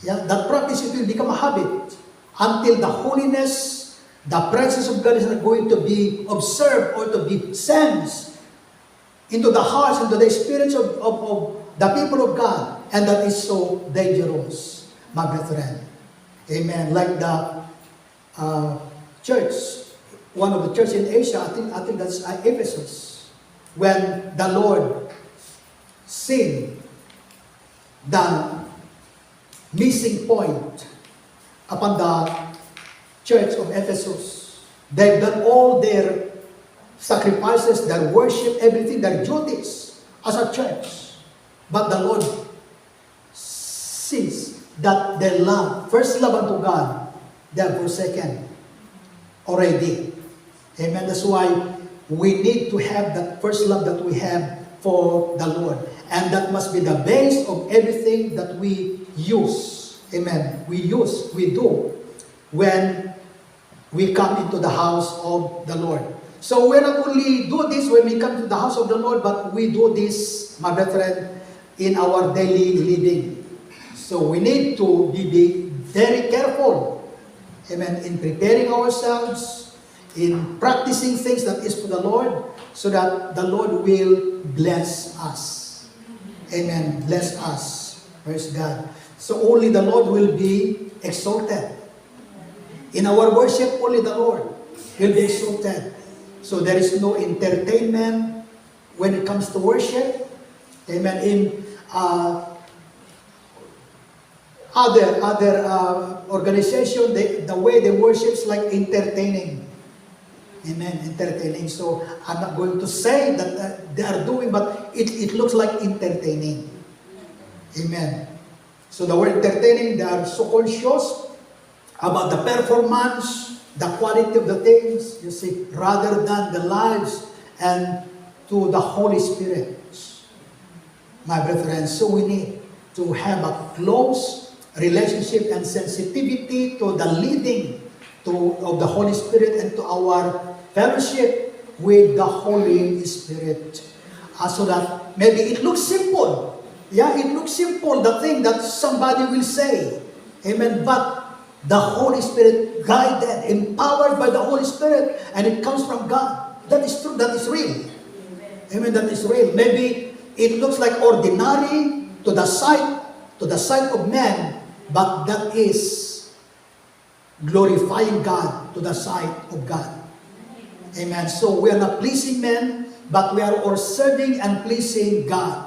Speaker 1: Yeah, that practice, it will become a habit until the holiness, the presence of God is not going to be observed or to be sensed into the hearts, into the spirits of the people of God. And that is so dangerous, my brethren. Amen. Like the church, one of the churches in Asia, I think that's Ephesus, when the Lord seen the missing point upon the church of Ephesus. They've done all their sacrifices, their worship, everything, their duties as a church. But the Lord sees that their love, first love unto God, they have forsaken already. Amen. That's why we need to have that first love that we have for the Lord. And that must be the base of everything that we use. Amen. We do when we come into the house of the Lord. So we not only do this when we come to the house of the Lord, but we do this, my brethren, in our daily living. So we need to be very careful, amen, in preparing ourselves, in practicing things that is for the Lord, so that the Lord will bless us. Amen. Bless us. Praise God. So only the Lord will be exalted. In our worship, only the Lord will be exalted. So there is no entertainment when it comes to worship. Amen. In other organization, the way they worship is like entertaining. Amen. Entertaining. So I'm not going to say that they are doing, but it looks like entertaining. Amen. So the word entertaining, they are so conscious about the performance, the quality of the things, you see, rather than the lives and to the Holy Spirit. My brethren, so we need to have a close relationship and sensitivity to the leading of the Holy Spirit and to our fellowship with the Holy Spirit. So that maybe it looks simple. Yeah, it looks simple, the thing that somebody will say. Amen. But the Holy Spirit guided, empowered by the Holy Spirit, and it comes from God. That is true, that is real. Amen, that is real. Maybe it looks like ordinary to the sight of man, but that is glorifying God to the sight of God. Amen. So we are not pleasing men, but we are all serving and pleasing God.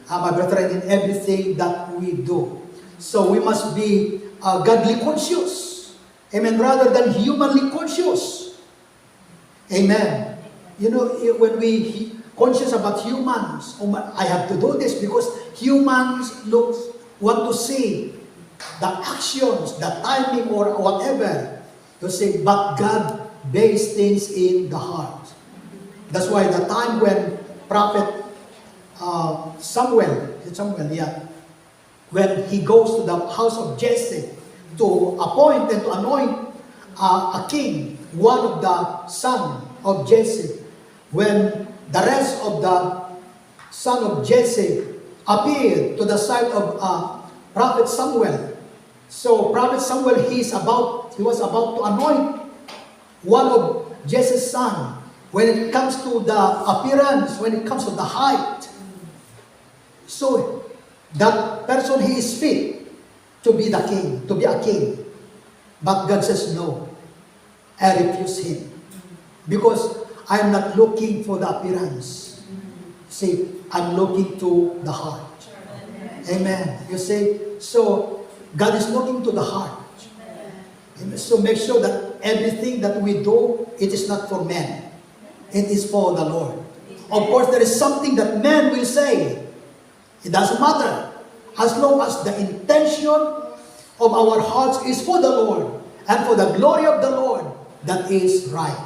Speaker 1: My brethren, in everything that we do. So we must be godly conscious. Amen. Rather than humanly conscious. Amen. You know, when we conscious about humans, I have to do this because humans want to see the actions, the timing, or whatever. You see, but God based things in the heart. That's why the time when Prophet Samuel, when he goes to the house of Jesse to appoint and to anoint a king, one of the son of Jesse, when the rest of the son of Jesse appeared to the sight of Prophet Samuel. So Prophet Samuel, he was about to anoint one of Jesse's son. When it comes to the appearance, when it comes to the height, So that person, he is fit to be the king, to be a king. But God says, no, I refuse him. Because I'm not looking for the appearance. See, I'm looking to the heart. Amen. You see, so God is looking to the heart. Amen. So make sure that everything that we do, it is not for men. It is for the Lord. Of course, there is something that men will say. It doesn't matter. As long as the intention of our hearts is for the Lord and for the glory of the Lord, that is right.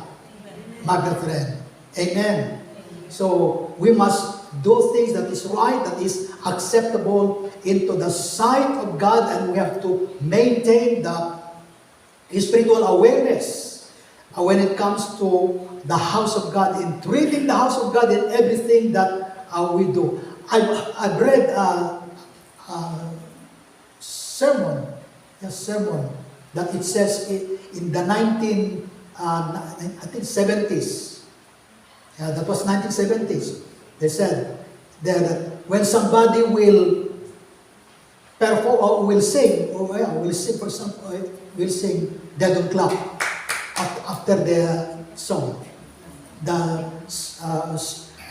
Speaker 1: My brethren. Amen. So we must do things that is right, that is acceptable into the sight of God, and we have to maintain the spiritual awareness when it comes to the house of God, in treating the house of God in everything that we do. I've read a sermon that it says in the 1970s. That was 1970s. They said that when somebody will perform or will sing, for example, will sing, they don't clap after the song. That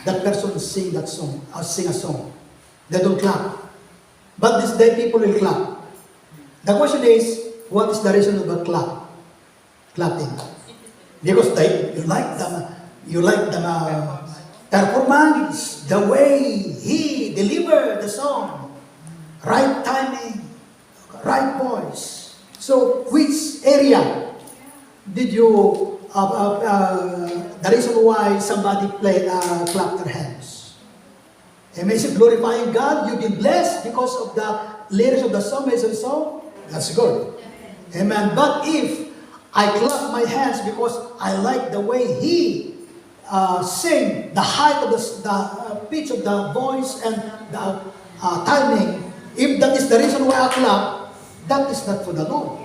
Speaker 1: person sing that song, or sing a song. They don't clap. But this day people will clap. The question is, what is the reason of the clapping? Because you like the performance, the way he delivered the song, right timing, right voice. So which area did you, the reason why somebody clap their hands? Amen. Is it glorifying God? You've been blessed because of the lyrics of the song, that's good. Amen. But if I clap my hands because I like the way he sing, the height of the pitch of the voice and the timing, if that is the reason why I clap, that is not for the Lord.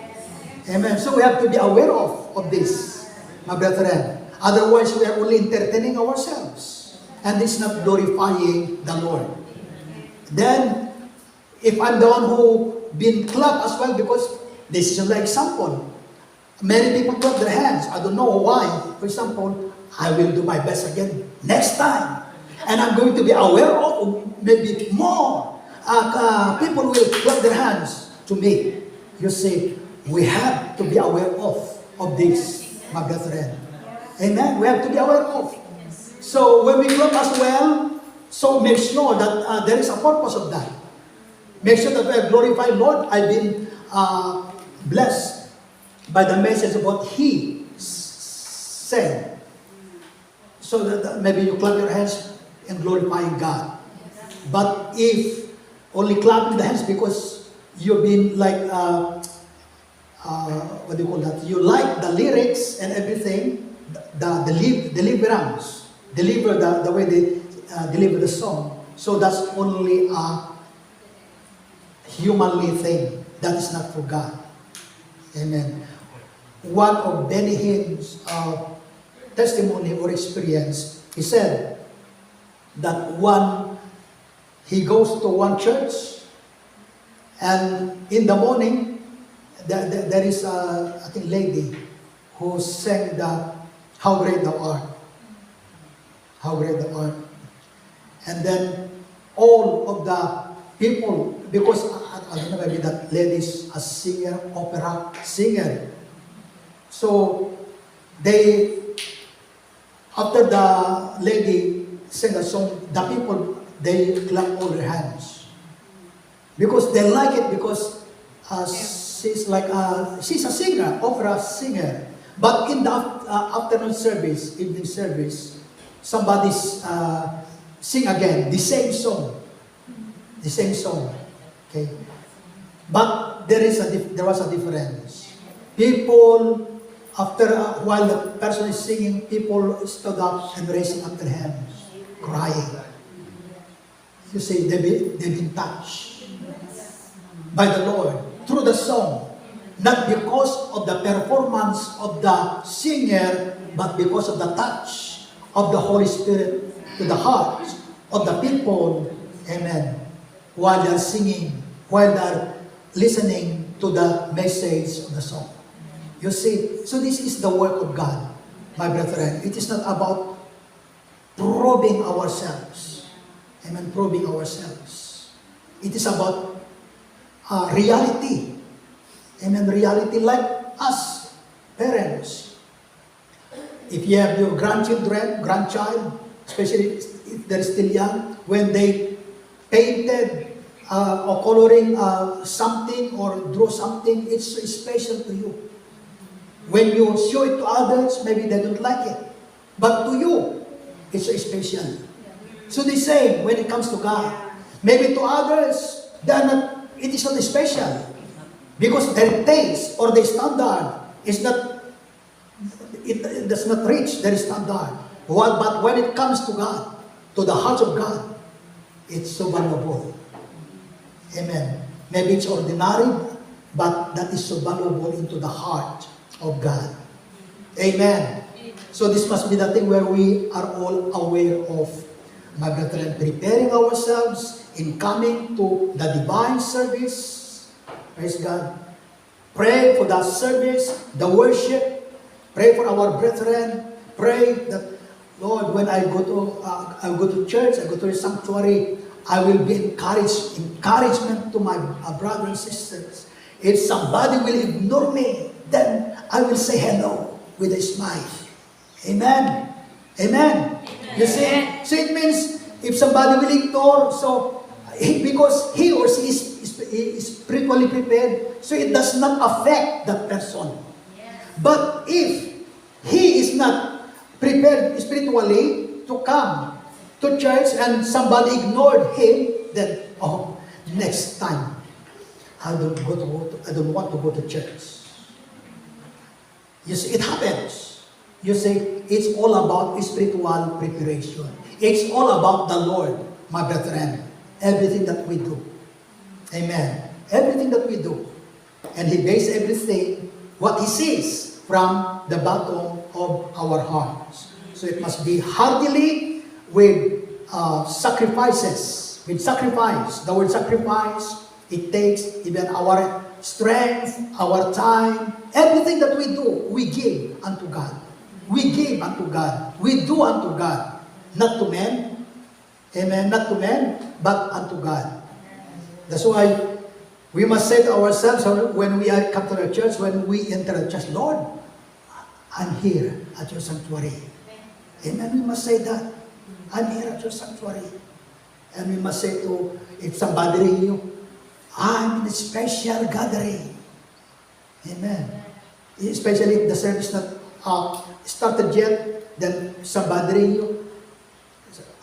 Speaker 1: Amen. So we have to be aware of this, my brethren. Otherwise, we are only entertaining ourselves. And it's not glorifying the Lord. Then, if I'm the one who been clapped as well, because this is an example. Many people clap their hands. I don't know why. For example, I will do my best again next time. And I'm going to be aware of maybe more people will clap their hands to me. You see, we have to be aware of this, my brethren. Amen? We have to be aware of. So when we clap as well, so make sure that there is a purpose of that. Make sure that we have glorified Lord. I've been blessed by the message of what He said. So that maybe you clap your hands in glorifying God. But if only clapping the hands because you've been like, what do you call that? You like the lyrics and everything, the deliverance, deliver the way they deliver the song. So that's only a humanly thing. That is not for God. Amen. One of Benny Hinn's testimony or experience, he said that he goes to one church, and in the morning, there is a lady who sang the How Great Thou Art. How Great Thou Art. And then all of the people, because I don't know, maybe that lady is a singer, opera singer. So after the lady sang the song, the people, they clap all their hands. Because they like it, because she's a singer, opera singer. But in the afternoon service, evening service, somebody sing again the same song. The same song. Okay. But there was a difference. People, after while the person is singing, people stood up and raising up their hands, crying. You see, they've been touched by the Lord through the song. Not because of the performance of the singer, but because of the touch of the Holy Spirit to the hearts of the people. Amen. while they're singing, while they're listening to the message of the song. You see, so this is the work of God, my brethren. It is not about probing ourselves. Amen, probing ourselves. It is about reality. Amen, reality like us, parents. If you have your grandchild, especially if they're still young, when they painted or coloring something or drew something, it's so special to you. When you show it to others, maybe they don't like it. But to you, it's so special. So the same when it comes to God. Maybe to others, it is not special. Because their taste or their standard is not, it does not reach their standard. But when it comes to God, to the heart of God, it's so valuable. Amen. Maybe it's ordinary, but that is so valuable into the heart of God. Amen. So this must be the thing where we are all aware of, my brethren, preparing ourselves in coming to the divine service. Praise God. Pray for that service, the worship. Pray for our brethren. Pray that, Lord, when I go to church, I go to the sanctuary, I will be encouragement to my brothers and sisters. If somebody will ignore me, then I will say hello with a smile. Amen. Amen. You see? So it means if somebody will ignore, so because he or she is spiritually prepared, so it does not affect that person. But if he is not prepared spiritually to come to church and somebody ignored him, then, next time, I don't want to go to church. You see, it happens. You see, it's all about spiritual preparation. It's all about the Lord, my brethren. Everything that we do. Amen. Everything that we do. And He bases everything, what He sees, from the bottom of our hearts. So it must be heartily with sacrifices. With sacrifice. The word sacrifice, it takes even our strength, our time, everything that we do, we give unto God. We give unto God. We do unto God. Not to men. Amen. Not to men, but unto God. That's why we must say to ourselves when we come to the church, when we enter the church, Lord, I'm here at your sanctuary. Amen. We must say that. I'm here at your sanctuary. And we must say to, if somebody ring you, I'm in a special gathering. Amen. Especially if the service not started yet, then somebody ring you,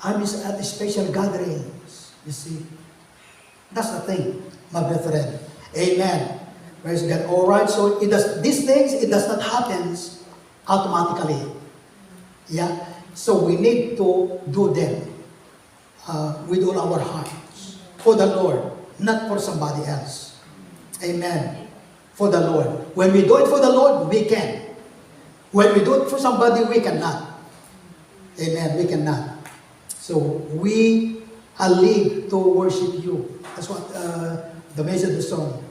Speaker 1: I'm at a special gatherings. You see, that's the thing, my brethren. Amen. Praise God. All right. So these things, it does not happen automatically. Yeah. So we need to do them with all our hearts for the Lord, not for somebody else. Amen. For the Lord. When we do it for the Lord, we can. When we do it for somebody, we cannot. Amen. We cannot. So we are led to worship you. That's what the message of the song.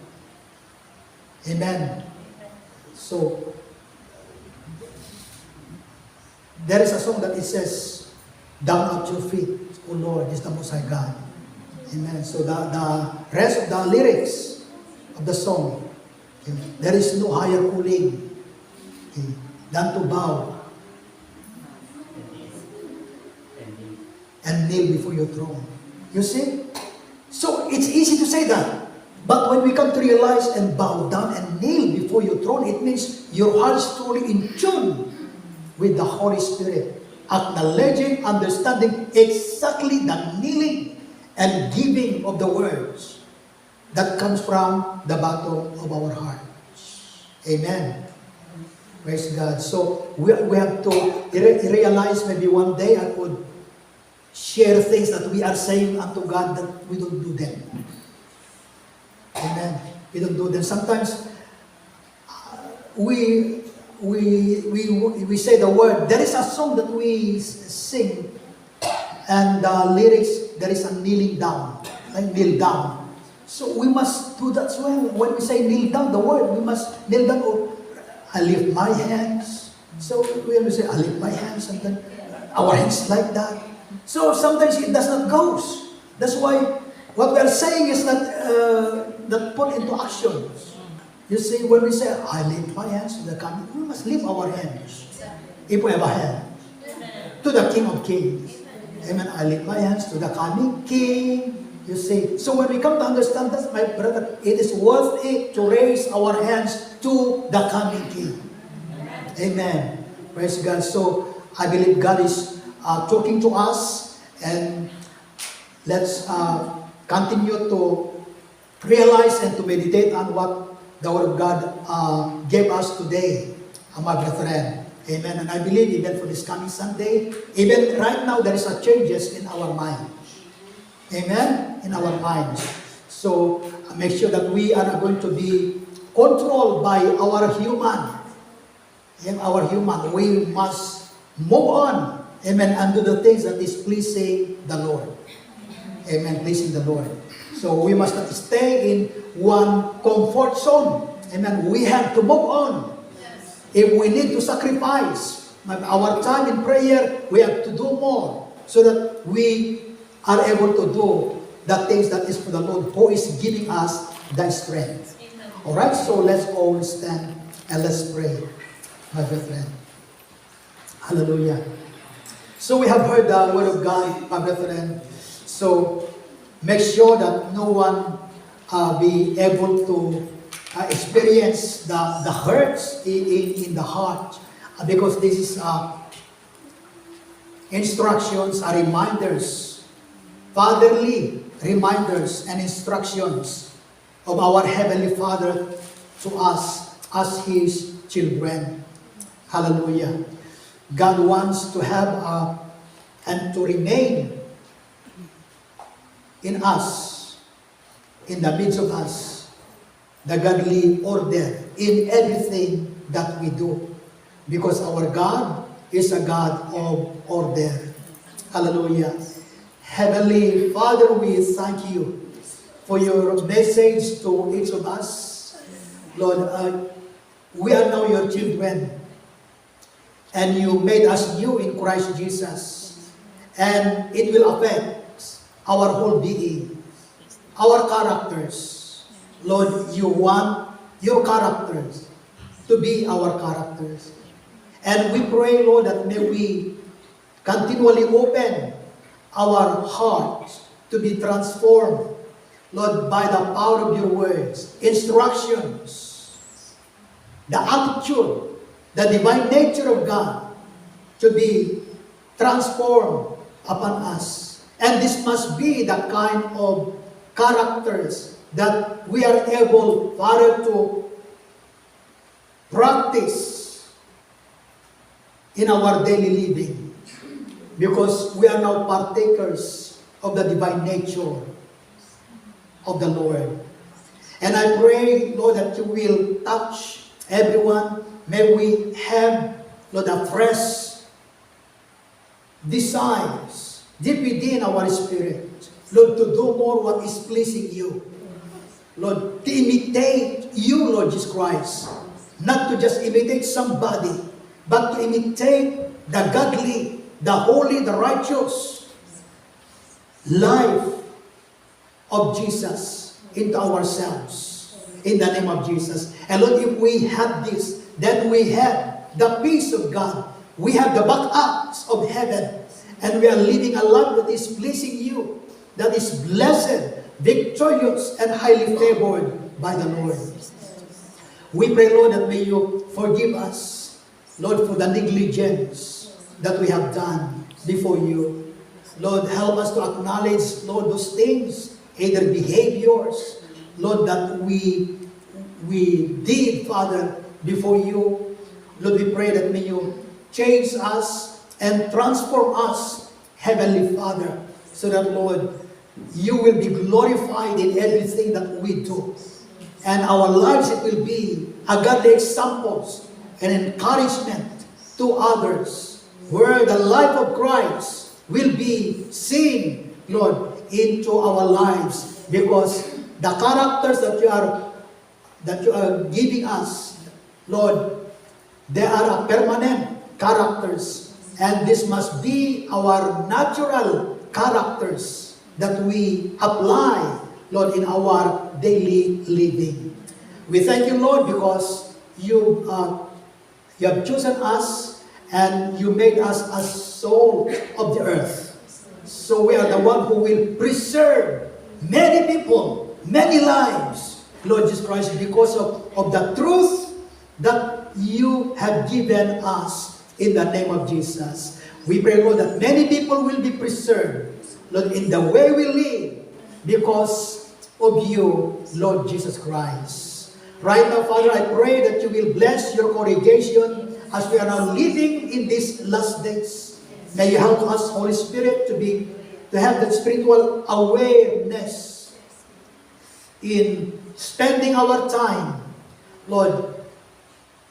Speaker 1: Amen. So there is a song that it says, "Down at your feet, O Lord, is the Most High God." Amen. So the rest of the lyrics of the song, okay, there is no higher calling, okay, than to bow and kneel before your throne. You see? So it's easy to say that. But when we come to realize and bow down and kneel before your throne, it means your heart is truly in tune with the Holy Spirit, acknowledging, understanding exactly the kneeling and giving of the words that comes from the bottom of our hearts. Amen. Praise God. So we have to realize, maybe one day I could share things that we are saying unto God that we don't do them. Amen. We don't do them. Sometimes we say the word. There is a song that we sing, and the lyrics, there is a kneeling down. like kneel down. So we must do that as well. When we say kneel down, the word, we must kneel down, or I lift my hands. So when we say, I lift my hands, and then our hands like that. So sometimes it does not go. That's why what we are saying is that put into action. You see, when we say, I lift my hands to the coming, we must lift our hands. If we have a hand. To the King of Kings. Amen. I lift my hands to the coming King. You see. So when we come to understand that, my brother, it is worth it to raise our hands to the coming King. Amen. Praise God. So I believe God is talking to us, and let's continue to realize and to meditate on what the Word of God gave us today, my brethren. Amen. And I believe even for this coming Sunday, even right now, there is a changes in our minds. Amen? In our minds. So, make sure that we are not going to be controlled by our human. In our human, we must move on. Amen. And do the things that is pleasing the Lord. Amen. Pleasing the Lord. So, we must not stay in one comfort zone. Amen. We have to move on. If we need to sacrifice our time in prayer, we have to do more so that we are able to do the things that is for the Lord who is giving us that strength. Alright, so let's all stand and let's pray, my brethren. Hallelujah. So we have heard the Word of God, my brethren. So make sure that no one be able to experience the hurts in the heart, because this is instructions, reminders, fatherly reminders and instructions of our Heavenly Father to us as His children. Hallelujah. God wants to have and to remain in us, in the midst of us, the godly order in everything that we do. Because our God is a God of order. Hallelujah. Heavenly Father, we thank you for your message to each of us. Lord, we are now your children. And you made us new in Christ Jesus. And it will affect our whole being, our characters. Lord, you want your characters to be our characters. And we pray, Lord, that may we continually open our hearts to be transformed, Lord, by the power of your words, instructions, the attitude, the divine nature of God to be transformed upon us. And this must be the kind of characters that we are able, Father, to practice in our daily living. Because we are now partakers of the divine nature of the Lord. And I pray, Lord, that you will touch everyone. May we have, Lord, a fresh desires deep within our spirit, Lord, to do more what is pleasing you. Lord, to imitate you, Lord Jesus Christ. Not to just imitate somebody, but to imitate the godly, the holy, the righteous life of Jesus into ourselves. In the name of Jesus. And Lord, if we have this, then we have the peace of God. We have the backups of heaven. And we are living a life that is pleasing you, that is blessed, victorious, and highly favored by the Lord. We pray, Lord, that may you forgive us, Lord, for the negligence that we have done before you. Lord, help us to acknowledge, Lord, those things, either behaviors, Lord, that we did, Father, before you. Lord, we pray that may you change us and transform us, Heavenly Father, so that, Lord, you will be glorified in everything that we do. And our lives, it will be a godly examples and encouragement to others, where the life of Christ will be seen, Lord, into our lives, because the characters that you are giving us, Lord, they are a permanent characters, and this must be our natural characters that we apply, Lord, in our daily living. We thank you, Lord, because you have chosen us and you made us a soul of the earth. So we are the one who will preserve many people, many lives, Lord Jesus Christ, because of the truth that you have given us in the name of Jesus. We pray, Lord, that many people will be preserved, Lord, in the way we live because of you, Lord Jesus Christ. Right now, Father, I pray that you will bless your congregation as we are now living in these last days. May you help us, Holy Spirit, to have that spiritual awareness in spending our time, Lord,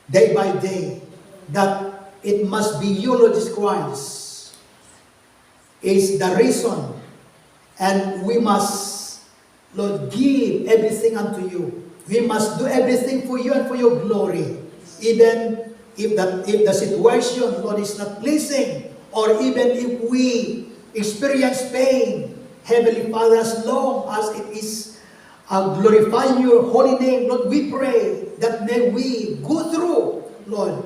Speaker 1: day by day, that it must be you, Lord Jesus Christ, is the reason, and we must, Lord, give everything unto you. We must do everything for you and for your glory, even if the situation, Lord, is not pleasing, or even if we experience pain, Heavenly Father, as long as it is glorifying your holy name, Lord, we pray that may we go through, Lord,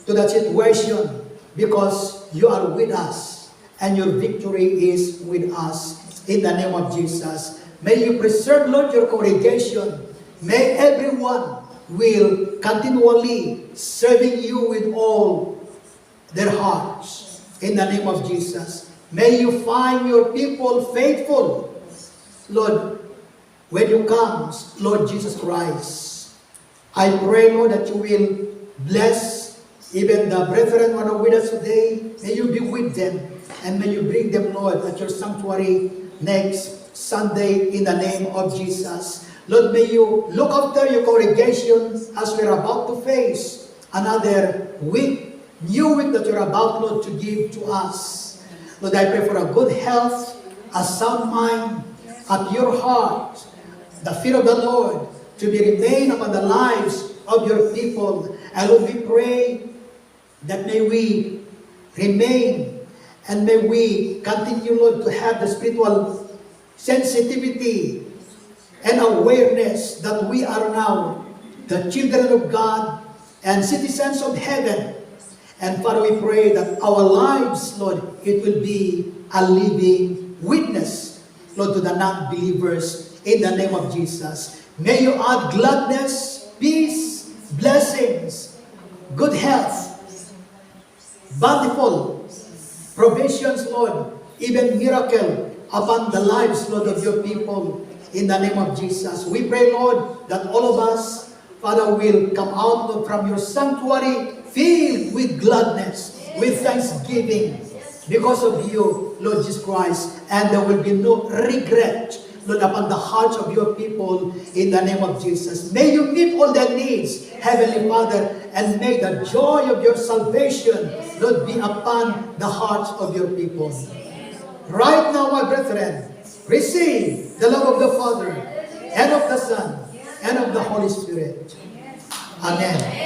Speaker 1: to that situation, because you are with us and your victory is with us. In the name of Jesus, may you preserve, Lord, your congregation. May everyone will continually serving you with all their hearts. In the name of Jesus, may you find your people faithful, Lord, when you come, Lord Jesus Christ. I pray, Lord, that you will bless even the brethren who are with us today. May you be with them, and may you bring them, Lord, at your sanctuary next Sunday in the name of Jesus. Lord, may you look after your congregation as we're about to face another week, new week that you're about, Lord, to give to us. Lord, I pray for a good health, a sound mind, a pure heart, the fear of the Lord to be remain upon the lives of your people. And Lord, we pray that may we remain and may we continue, Lord, to have the spiritual sensitivity and awareness that we are now the children of God and citizens of heaven. And Father, we pray that our lives, Lord, it will be a living witness, Lord, to the non-believers in the name of Jesus. May you add gladness, peace, blessings, good health, bountiful provisions, Lord, even miracle upon the lives, Lord, of your people. In the name of Jesus, we pray, Lord, that all of us, Father, will come out, Lord, from your sanctuary filled with gladness, with thanksgiving, because of you, Lord Jesus Christ. And there will be no regret, Lord, upon the hearts of your people in the name of Jesus. May you meet all their needs, Heavenly Father, and may the joy of your salvation, Lord, be upon the hearts of your people. Right now, my brethren, receive the love of the Father, and of the Son, and of the Holy Spirit. Amen.